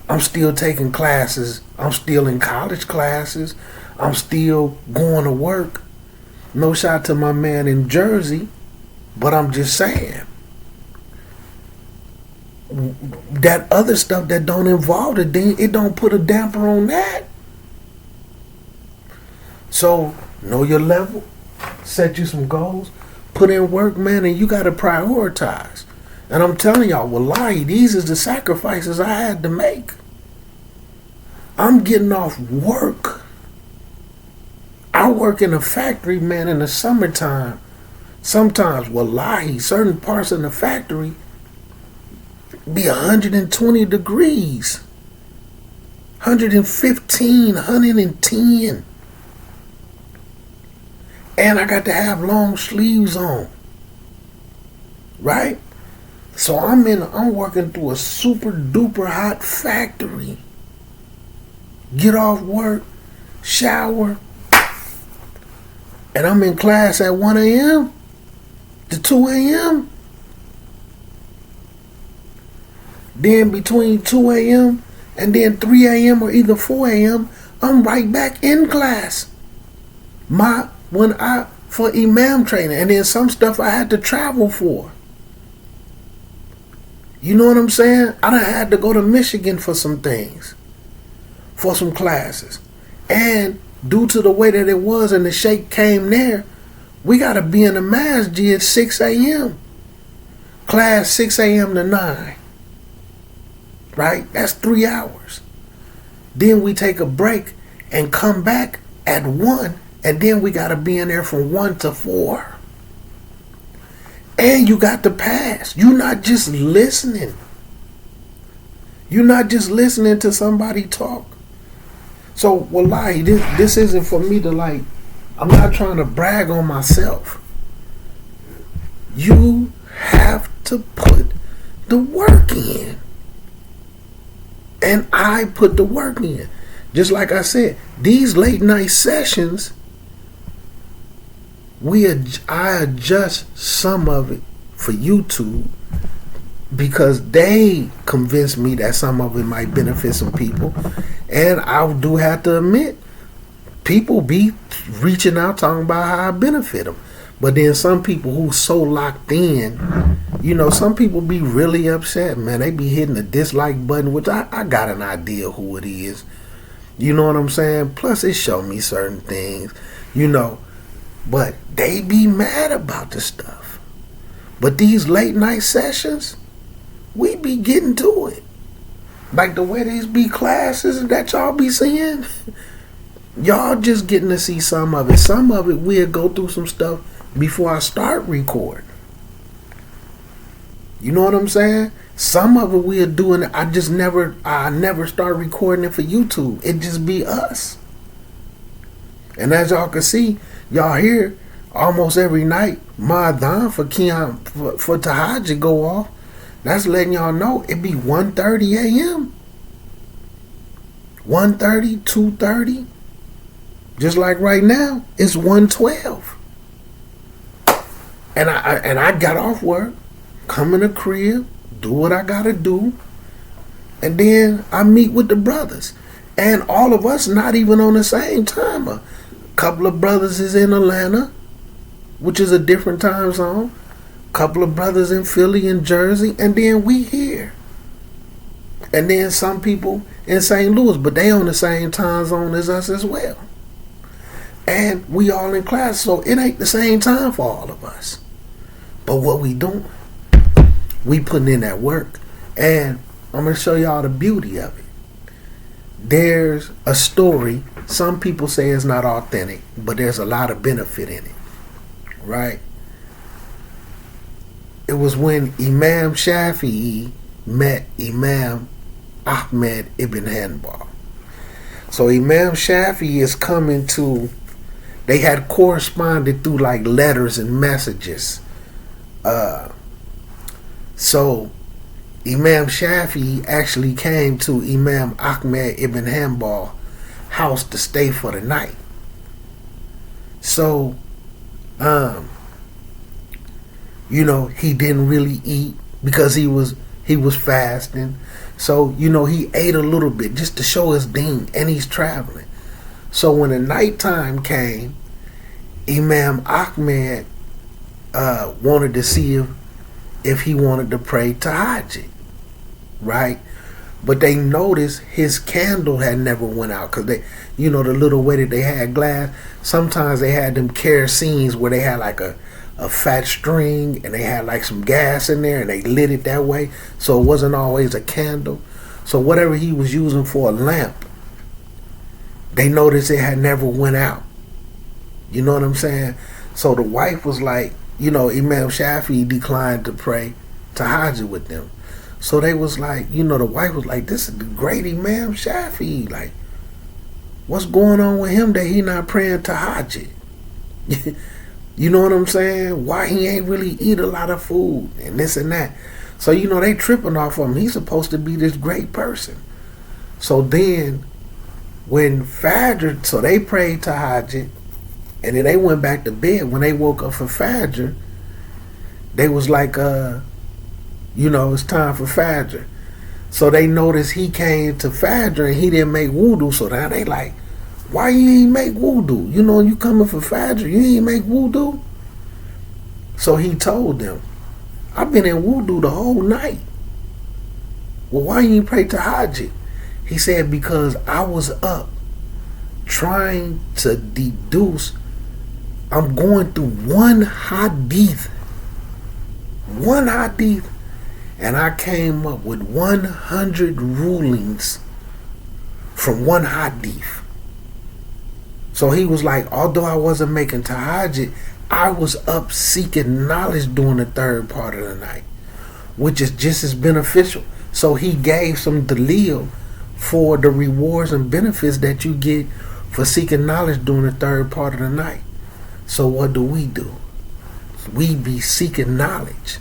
Speaker 1: I'm still taking classes. I'm still in college classes. I'm still going to work. No shot to my man in Jersey, but I'm just saying. That other stuff that don't involve it, it don't put a damper on that. So, know your level. Set you some goals. Put in work, man, and you got to prioritize. And I'm telling y'all, wallahi, these is the sacrifices I had to make. I'm getting off work. I work in a factory, man, in the summertime. Sometimes, wallahi, certain parts in the factory be 120 degrees. 115, 110. And I got to have long sleeves on. Right? So I'm working through a super duper hot factory. Get off work, shower, and I'm in class at 1 a.m. to 2 a.m. Then between 2 a.m. and then 3 a.m. or either 4 a.m., I'm right back in class. For imam training, and then some stuff I had to travel for. You know what I'm saying? I done had to go to Michigan for some things, for some classes. And due to the way that it was and the sheikh came there, we got to be in the masjid at 6 a.m. Class 6 a.m. to 9. right? That's 3 hours. Then we take a break and come back at 1, and then we got to be in there from 1 to 4. And you got to pass. You're not just listening. You're not just listening to somebody talk. So, wallahi, this isn't for me to like, I'm not trying to brag on myself. You have to put the work in. And I put the work in. Just like I said, these late night sessions, I adjust some of it for YouTube because they convinced me that some of it might benefit some people. And I do have to admit, people be reaching out talking about how I benefit them. But then some people who so locked in, some people be really upset, man. They be hitting the dislike button, which I got an idea who it is. You know what I'm saying? Plus it show me certain things, But they be mad about the stuff. But these late night sessions, we be getting to it. Like the way these be classes that y'all be seeing, y'all just getting to see some of it. Some of it we'll go through some stuff before I start recording. You know what I'm saying? Some of it we're doing. I never start recording it for YouTube. It just be us. And as y'all can see, y'all hear almost every night my adhan for Qiyam for Tahajjud go off. That's letting y'all know it be 1:30 a.m. 1:30, 2:30. Just like right now, it's 1:12. And I got off work, come in the crib, do what I gotta do, and then I meet with the brothers. And all of us not even on the same time. A couple of brothers is in Atlanta, which is a different time zone. Couple of brothers in Philly and Jersey, and then we here. And then some people in St. Louis, but they on the same time zone as us as well. And we all in class, so it ain't the same time for all of us. But what we doing? We putting in that work. And I'm going to show y'all the beauty of it. There's a story. Some people say it's not authentic, but there's a lot of benefit in it. Right? It was when Imam Shafi'i met Imam Ahmed ibn Hanbal. So Imam Shafi'i is coming to, they had corresponded through like letters and messages. So Imam Shafi'i actually came to Imam Ahmed ibn Hanbal house to stay for the night. So, he didn't really eat because he was fasting. So, he ate a little bit just to show his deen, and he's traveling. So when the nighttime came, Imam Ahmed wanted to see if he wanted to pray Tahajjud, right? But they noticed his candle had never went out because they, the little way that they had glass, sometimes they had them kerosenes where they had like a fat string and they had like some gas in there and they lit it that way, so it wasn't always a candle. So whatever he was using for a lamp, they noticed it had never went out. You know what I'm saying? So the wife was like, Imam Shafi'i declined to pray Tahajjud with them. So they was like, the wife was like, this is the great Imam Shafi'i. Like, what's going on with him that he not praying Tahajjud? You know what I'm saying? Why he ain't really eat a lot of food and this and that. So, they tripping off of him. He's supposed to be this great person. So then when Fajr, so they prayed Tahajjud, and then they went back to bed. When they woke up for Fajr, they was like, it's time for Fajr. So they noticed he came to Fajr and he didn't make wudu. So now they like, why you ain't make wudu? You coming for Fajr, you ain't make wudu? So he told them, I've been in wudu the whole night. Well, why you ain't pray Tahajjud? He said, because I was up trying to deduce. I'm going through one hadith, And I came up with 100 rulings from one hadith. So he was like, although I wasn't making tahajjud, I was up seeking knowledge during the third part of the night, which is just as beneficial. So he gave some dalil for the rewards and benefits that you get for seeking knowledge during the third part of the night. So what do? We be seeking knowledge.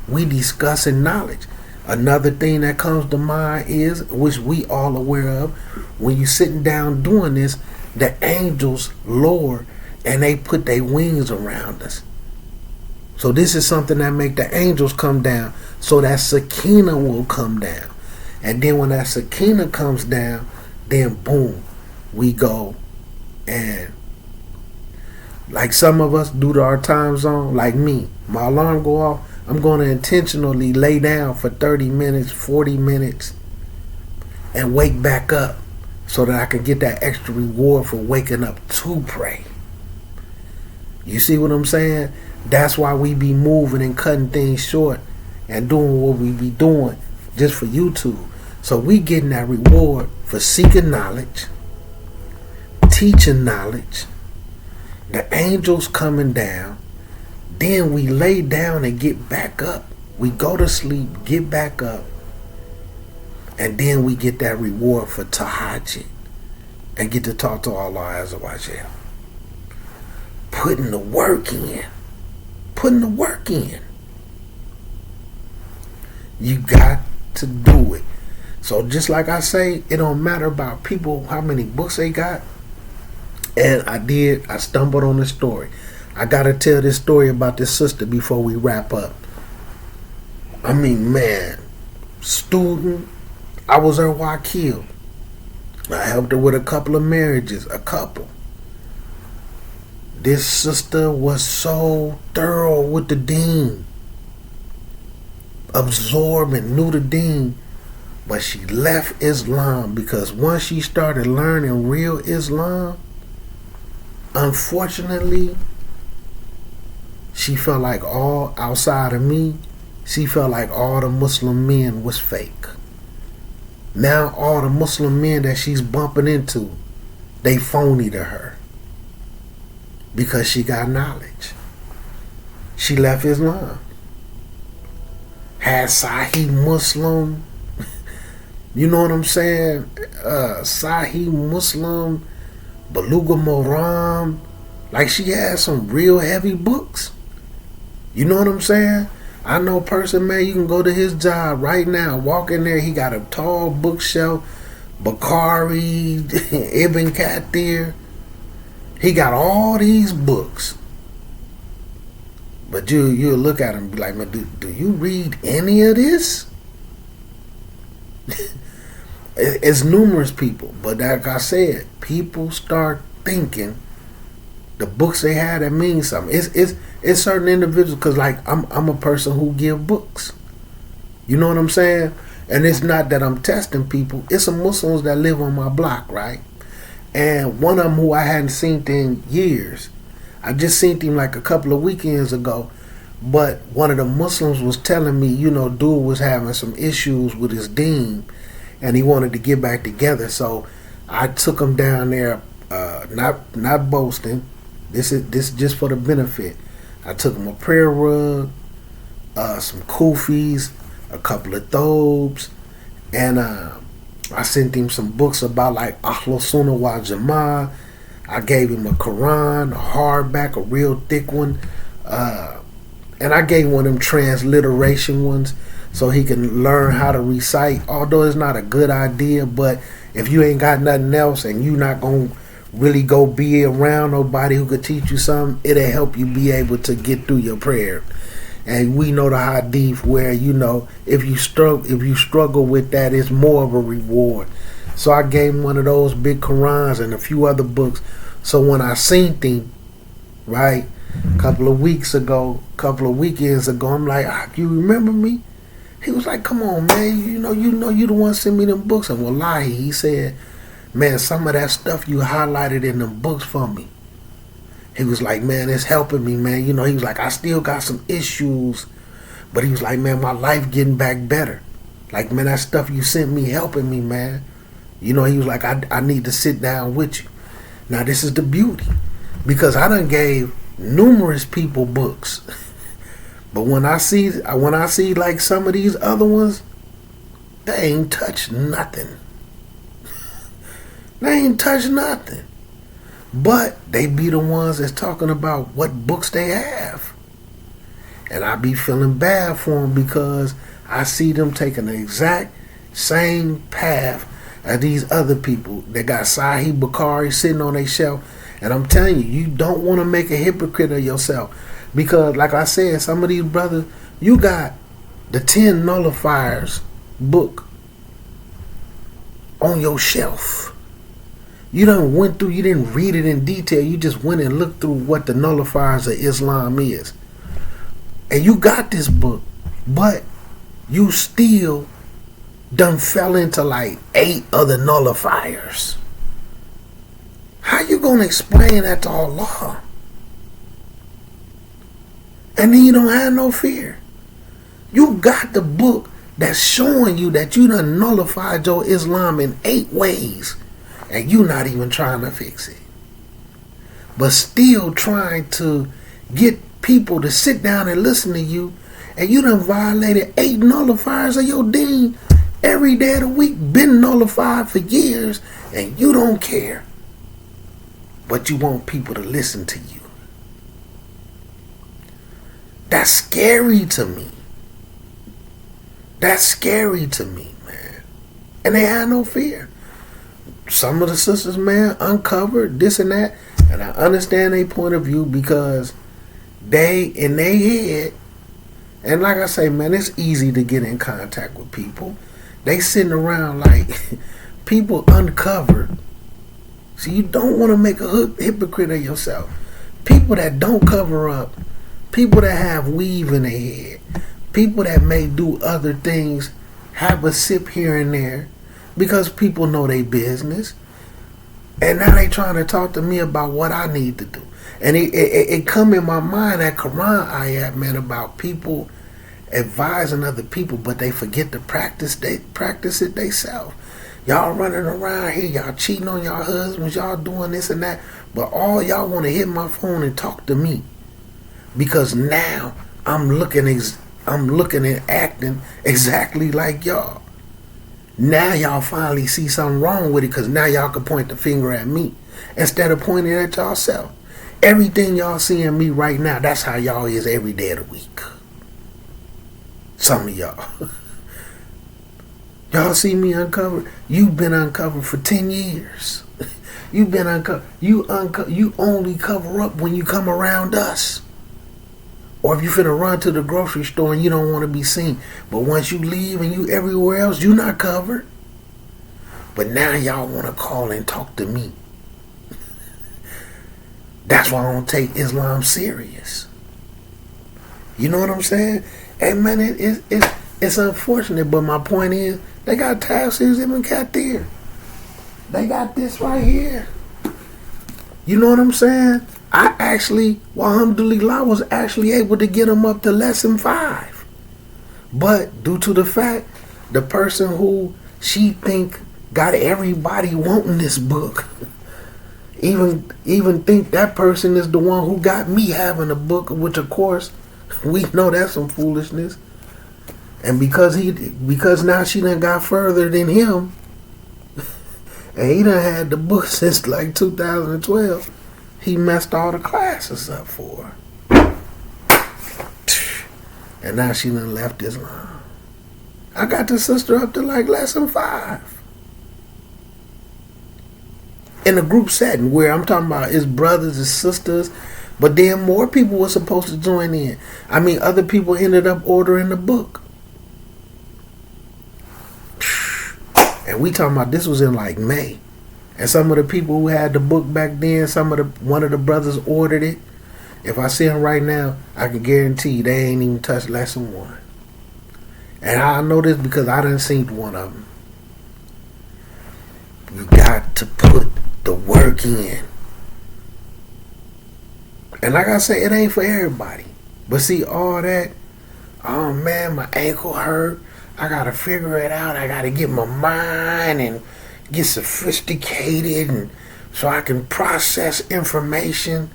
Speaker 1: We discussing knowledge. Another thing that comes to mind is, which we all aware of, when you sitting down doing this, the angels lower and they put their wings around us. So this is something that make the angels come down, so that Sakina will come down. And then when that Sakina comes down, then boom, we go. And like some of us do to our time zone, like me, my alarm go off, I'm going to intentionally lay down for 30 minutes, 40 minutes, and wake back up so that I can get that extra reward for waking up to pray. You see what I'm saying? That's why we be moving and cutting things short and doing what we be doing just for YouTube. So we getting that reward for seeking knowledge, teaching knowledge, the angels coming down. Then we lay down and get back up. We go to sleep, get back up, and then we get that reward for tahajjud and get to talk to Allah Azza wa Jal. Putting the work in. Putting the work in. You got to do it. So just like I say, it don't matter about people, how many books they got. And I stumbled on this story. I got to tell this story about this sister before we wrap up. I mean, man, student, I was her wakil. I helped her with a couple of marriages, a couple. This sister was so thorough with the deen, absorbed and knew the deen, but she left Islam because once she started learning real Islam, unfortunately, she felt like all outside of me, she felt like all the Muslim men was fake. Now all the Muslim men that she's bumping into, they phony to her. Because she got knowledge. She left Islam. Had Sahih Muslim. You know what I'm saying? Sahih Muslim, Baluga Moram. Like she had some real heavy books. You know what I'm saying? I know a person, man, you can go to his job right now. Walk in there, he got a tall bookshelf. Bukhari, Ibn Kathir. He got all these books. But you'll look at him and be like, man, do you read any of this? It's numerous people. But like I said, people start thinking the books they had that means something. It's certain individuals, because like I'm a person who give books. You know what I'm saying? And it's not that I'm testing people. It's some Muslims that live on my block, right? And one of them who I hadn't seen in years, I just seen him like a couple of weekends ago. But one of the Muslims was telling me, you know, dude was having some issues with his deen, and he wanted to get back together. So I took him down there, not boasting. This is just for the benefit. I took him a prayer rug, some kufis, a couple of thobes, and I sent him some books about like Ahlul Sunnah wal Jama'ah. I gave him a Quran, a hardback, a real thick one, and I gave one of them transliteration ones so he can learn how to recite. Although it's not a good idea, but if you ain't got nothing else and you not gonna really go be around nobody who could teach you something, it'll help you be able to get through your prayer. And we know the hadith where, you know, if you struggle with that, it's more of a reward. So I gave him one of those big Qurans and a few other books. So when I seen him, right, a couple of weekends ago, I'm like, you remember me? He was like, come on, man, you know you the one sent me them books. And wallahi, he said, man, some of that stuff you highlighted in them books for me. He was like, man, it's helping me, man. You know, he was like, I still got some issues But he was like, man, my life getting back better. Like, man, that stuff you sent me helping me, man. You know, he was like, I need to sit down with you. Now, this is the beauty. Because I done gave numerous people books. But when I see like some of these other ones, they ain't touched nothing. They ain't touched nothing. But they be the ones that's talking about what books they have. And I be feeling bad for them because I see them taking the exact same path as these other people. They got Sahih Bukhari sitting on their shelf. And I'm telling you, you don't want to make a hypocrite of yourself. Because, like I said, some of these brothers, you got the 10 Nullifiers book on your shelf. You done went through, you didn't read it in detail. You just went and looked through what the Nullifiers of Islam is. And you got this book, but you still done fell into like 8 other nullifiers. How you gonna explain that to Allah? And then you don't have no fear. You got the book that's showing you that you done nullified your Islam in 8 ways, and you not even trying to fix it. But still trying to get people to sit down and listen to you, and you done violated 8 nullifiers of your deen every day of the week, been nullified for years, and you don't care. But you want people to listen to you. That's scary to me. That's scary to me, man. And they had no fear. Some of the sisters, man, uncovered this and that, and I understand their point of view because they in their head, and like I say, man, it's easy to get in contact with people. They sitting around like people uncovered. So you don't want to make a hypocrite of yourself. People that don't cover up, people that have weave in their head, people that may do other things, have a sip here and there because people know their business. And now they trying to talk to me about what I need to do. And it come in my mind, that Quran ayat, man, about people advising other people, but they forget to practice it themselves. Y'all running around here, y'all cheating on y'all husbands, y'all doing this and that, but all y'all want to hit my phone and talk to me because now I'm looking and acting exactly like y'all. Now y'all finally see something wrong with it because now y'all can point the finger at me instead of pointing at y'allself. Everything y'all seeing me right now, that's how y'all is every day of the week. Some of y'all. Y'all see me uncovered? You've been uncovered for 10 years. You've been uncovered. You only cover up when you come around us. Or if you finna run to the grocery store and you don't want to be seen. But once you leave and you everywhere else, you not covered. But now y'all want to call and talk to me. That's why I don't take Islam serious. You know what I'm saying? Hey man, it's unfortunate, but my point is, they got Tafsir Ibn Kathir. They got this right here. You know what I'm saying? I actually, alhamdulillah, was actually able to get them up to lesson 5. But due to the fact, the person who she think got everybody wanting this book, even think that person is the one who got me having a book, which of course, we know that's some foolishness. And because now she done got further than him, and he done had the book since like 2012, he messed all the classes up for her. And now she done left Islam. I got the sister up to like lesson 5. In a group setting where I'm talking about his brothers and sisters, but then more people were supposed to join in. I mean, other people ended up ordering the book. And we talking about this was in like May. And some of the people who had the book back then, one of the brothers ordered it. If I see them right now, I can guarantee you they ain't even touched lesson 1. And I know this because I done seen one of them. You got to put the work in. And like I say, it ain't for everybody. But see, all that Oh man, my ankle hurt. I gotta figure it out. I gotta get my mind and get sophisticated and so I can process information,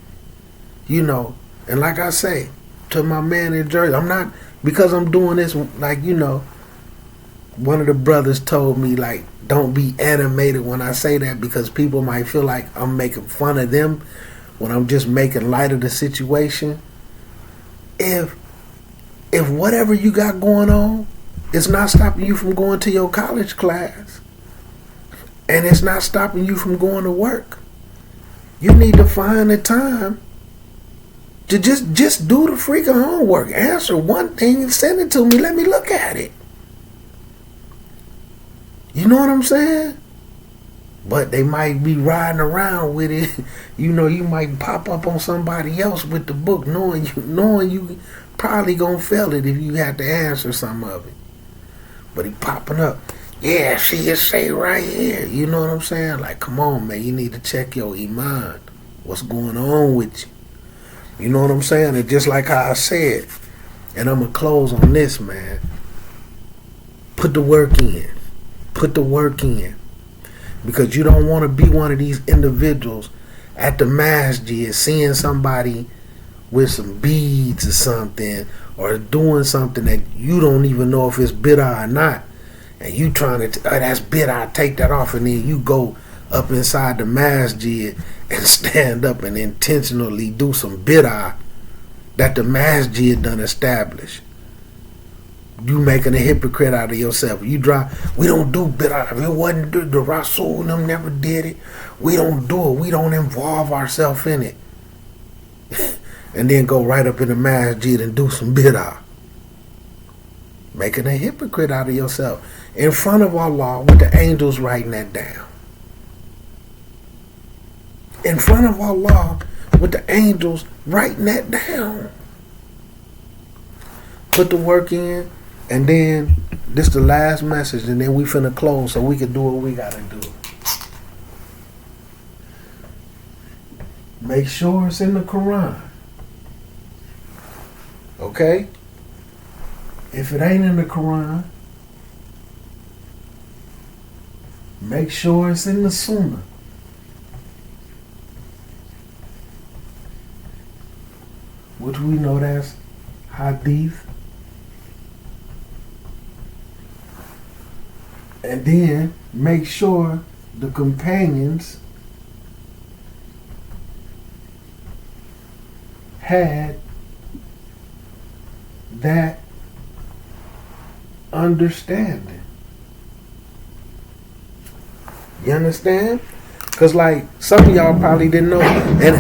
Speaker 1: you know. And like I say to my man in Jersey, I'm not, because I'm doing this, like, you know, one of the brothers told me, like, don't be animated when I say that, because people might feel like I'm making fun of them when I'm just making light of the situation. If whatever you got going on, it's not stopping you from going to your college class, and it's not stopping you from going to work, you need to find the time to just do the freaking homework. Answer one thing and send it to me. Let me look at it. You know what I'm saying? But they might be riding around with it. You know, you might pop up on somebody else with the book, knowing you probably gonna fail it if you had to answer some of it. But he popping up. Yeah, see it say right here. You know what I'm saying? Like, come on, man. You need to check your iman. What's going on with you? You know what I'm saying? And just like how I said, and I'm gonna close on this, man. Put the work in. Put the work in. Because you don't want to be one of these individuals at the masjid seeing somebody with some beads or something, or doing something that you don't even know if it's bid'ah or not, and you trying to, that's bid'ah, take that off, and then you go up inside the masjid and stand up and intentionally do some bid'ah that the masjid done established. You making a hypocrite out of yourself. You drive. We don't do bid'ah. If it wasn't the Rasul and them never did it, we don't do it. We don't involve ourselves in it. And then go right up in the masjid and do some bid'ah. Making a hypocrite out of yourself in front of Allah with the angels writing that down. In front of Allah with the angels writing that down. Put the work in, and then this the last message, and then we finna close so we can do what we gotta do. Make sure it's in the Quran. Okay? If it ain't in the Quran, make sure it's in the Sunnah. Which we know that's Hadith. And then make sure the companions had that understanding. You understand? Because, like, some of y'all probably didn't know. And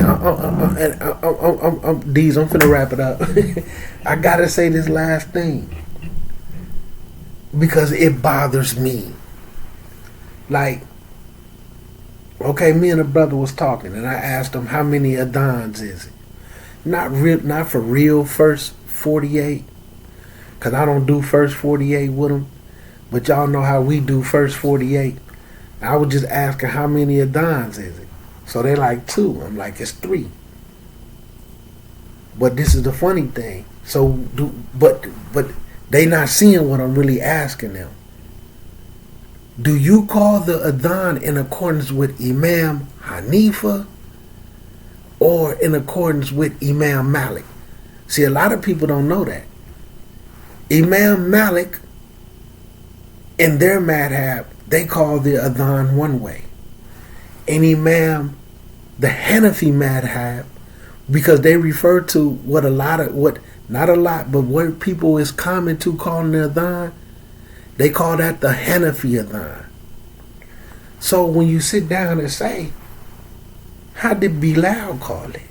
Speaker 1: D's, I'm finna wrap it up. I gotta say this last thing, because it bothers me. Like, okay, me and a brother was talking, and I asked him how many adhans is it. Not for real first 48, because I don't do first 48 with them, but y'all know how we do first 48. I was just asking how many adhans is it. So they like 2. I'm like, it's 3. But this is the funny thing. But they not seeing what I'm really asking them. Do you call the adhan in accordance with Imam Hanifa or in accordance with Imam Malik? See, a lot of people don't know that. Imam Malik, in their madhab, they call the adhan one way. And Imam, the Hanafi madhab, because they refer to what people is common to calling the adhan, they call that the Hanafi adhan. So when you sit down and say, how did Bilal call it?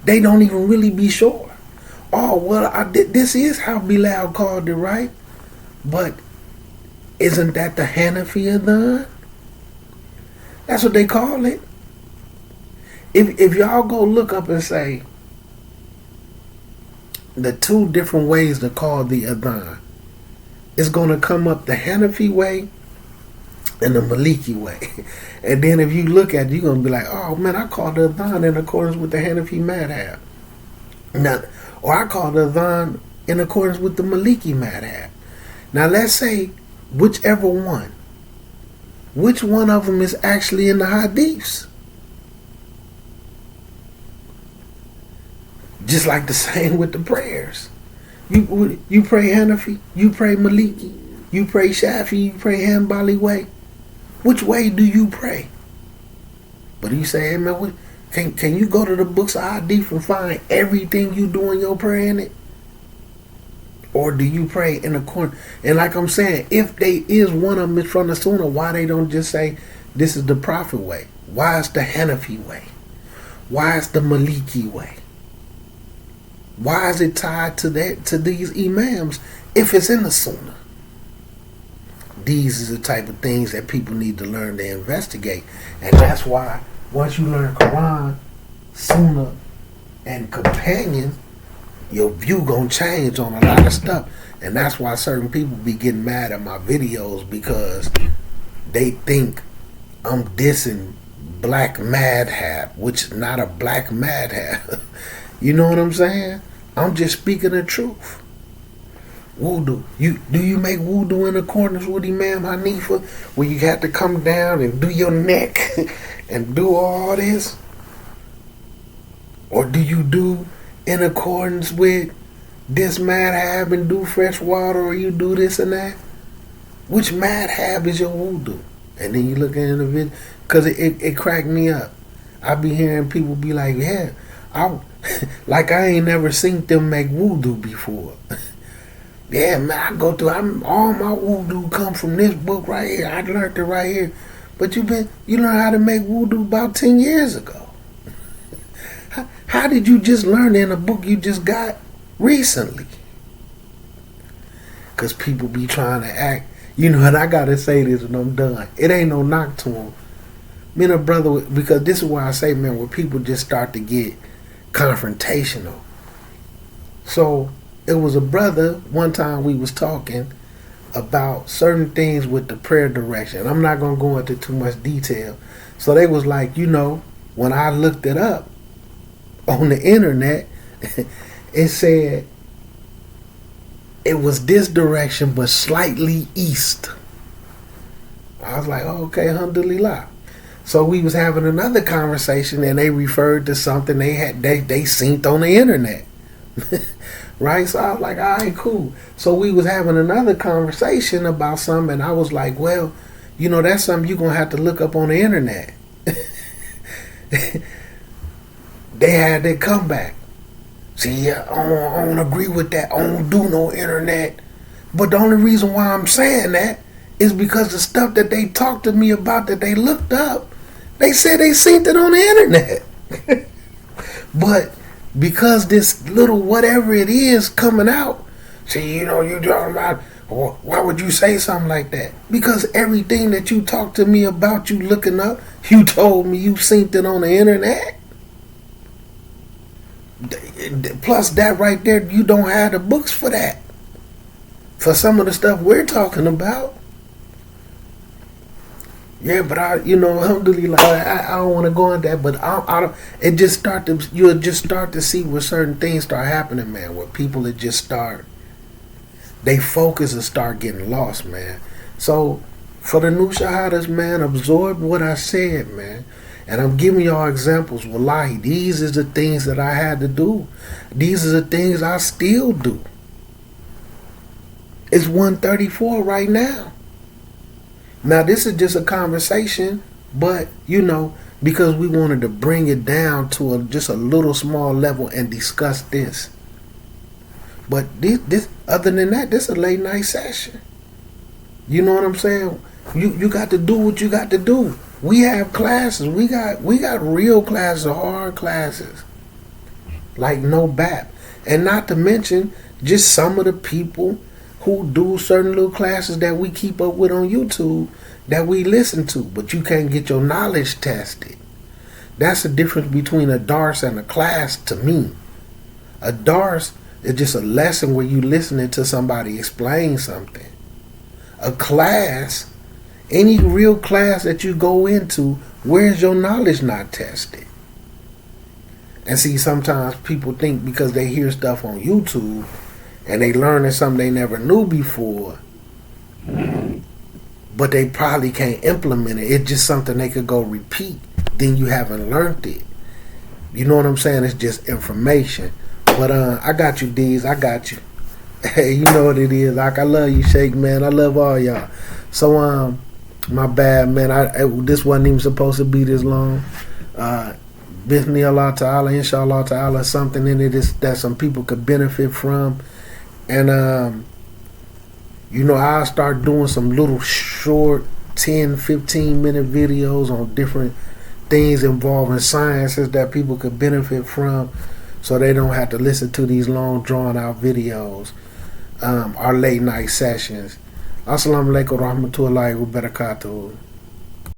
Speaker 1: They don't even really be sure. Oh, well, this is how Bilal called it, right? But isn't that the Hanafi adhan? That's what they call it. If y'all go look up and say the 2 different ways to call the adhan, it's going to come up the Hanafi way and the Maliki way. And then if you look at it, you're going to be like, oh man, I called the adhan in accordance with the Hanafi madhab. Now, or I call the adhan in accordance with the Maliki madhab. Now let's say whichever one, which one of them is actually in the hadiths? Just like the same with the prayers. You pray Hanafi, you pray Maliki, you pray Shafi, you pray Hanbali way. Which way do you pray? But you say, hey man, can you go to the books of hadith and find everything you do in your prayer in it? Or do you pray in accordance? And like I'm saying, if they is one of them is from the Sunnah, why they don't just say this is the Prophet way? Why is the Hanafi way? Why is the Maliki way? Why is it tied to these imams if it's in the Sunnah? These are the type of things that people need to learn to investigate. And that's why once you learn Quran, Sunnah, and companion, your view gonna change on a lot of stuff. And that's why certain people be getting mad at my videos, because they think I'm dissing black madhab, which is not a black madhab. You know what I'm saying? I'm just speaking the truth. Wudu. Do you make wudu in accordance with Imam Hanifa, where you have to come down and do your neck and do all this? Or do you do in accordance with this madhab and do fresh water, or you do this and that? Which madhab is your wudu? And then you look at the video, because it cracked me up. I be hearing people be like, yeah, like I ain't never seen them make wudu before. Yeah, man, I go through, all my wudu come from this book right here. I learned it right here. But you learned how to make wudu about 10 years ago. How did you just learn in a book you just got recently? Because people be trying to act, and I got to say this and I'm done. It ain't no knock to them. Me and a brother, because this is why I say, man, where people just start to get confrontational. So it was a brother, one time we was talking about certain things with the prayer direction. I'm not going to go into too much detail. So they was like, when I looked it up on the internet, it said it was this direction but slightly east. I was like, oh, okay, alhamdulillah. So we was having another conversation and they referred to something they seen on the internet. Right? So I was like, all right, cool. So we was having another conversation about something, and I was like, well, that's something you're going to have to look up on the internet. They had their comeback. See, I don't agree with that. I don't do no internet. But the only reason why I'm saying that is because the stuff that they talked to me about that they looked up, they said they seen it on the internet. But because this little whatever it is coming out, see, you talking about, why would you say something like that? Because everything that you talked to me about, you looking up, you told me you seen it on the internet. Plus that right there, you don't have the books for that. For some of the stuff we're talking about. Yeah, but alhamdulillah, I don't want to go into that, but you'll just start to see where certain things start happening, man, where people they focus and start getting lost, man. So, for the new shahadas, man, absorb what I said, man. And I'm giving y'all examples. Wallahi, these is the things that I had to do. These are the things I still do. It's 1:34 right now. Now, this is just a conversation, but, because we wanted to bring it down to just a little small level and discuss this. But this other than that, this is a late night session. You know what I'm saying? You got to do what you got to do. We have classes. We got real classes, hard classes. Like no BAP. And not to mention just some of the people who do certain little classes that we keep up with on YouTube that we listen to, but you can't get your knowledge tested. That's the difference between a dars and a class to me. A dars is just a lesson where you listening to somebody explain something. A class, any real class that you go into, where's your knowledge not tested? And see, sometimes people think because they hear stuff on YouTube and they learning something they never knew before, but they probably can't implement it. It's just something they could go repeat. Then you haven't learned it. You know what I'm saying? It's just information. But I got you, D's. I got you. Hey, you know what it is. Like, I love you, Shake, man. I love all y'all. So my bad, man. This wasn't even supposed to be this long. Bismillah Allah Ta'ala, Inshallah Ta'ala, something in it is that some people could benefit from. And you know, I'll start doing some little short 10, 15-minute videos on different things involving sciences that people could benefit from, so they don't have to listen to these long drawn out videos. Our late night sessions. Assalamu alaikum warahmatullahi wabarakatuh.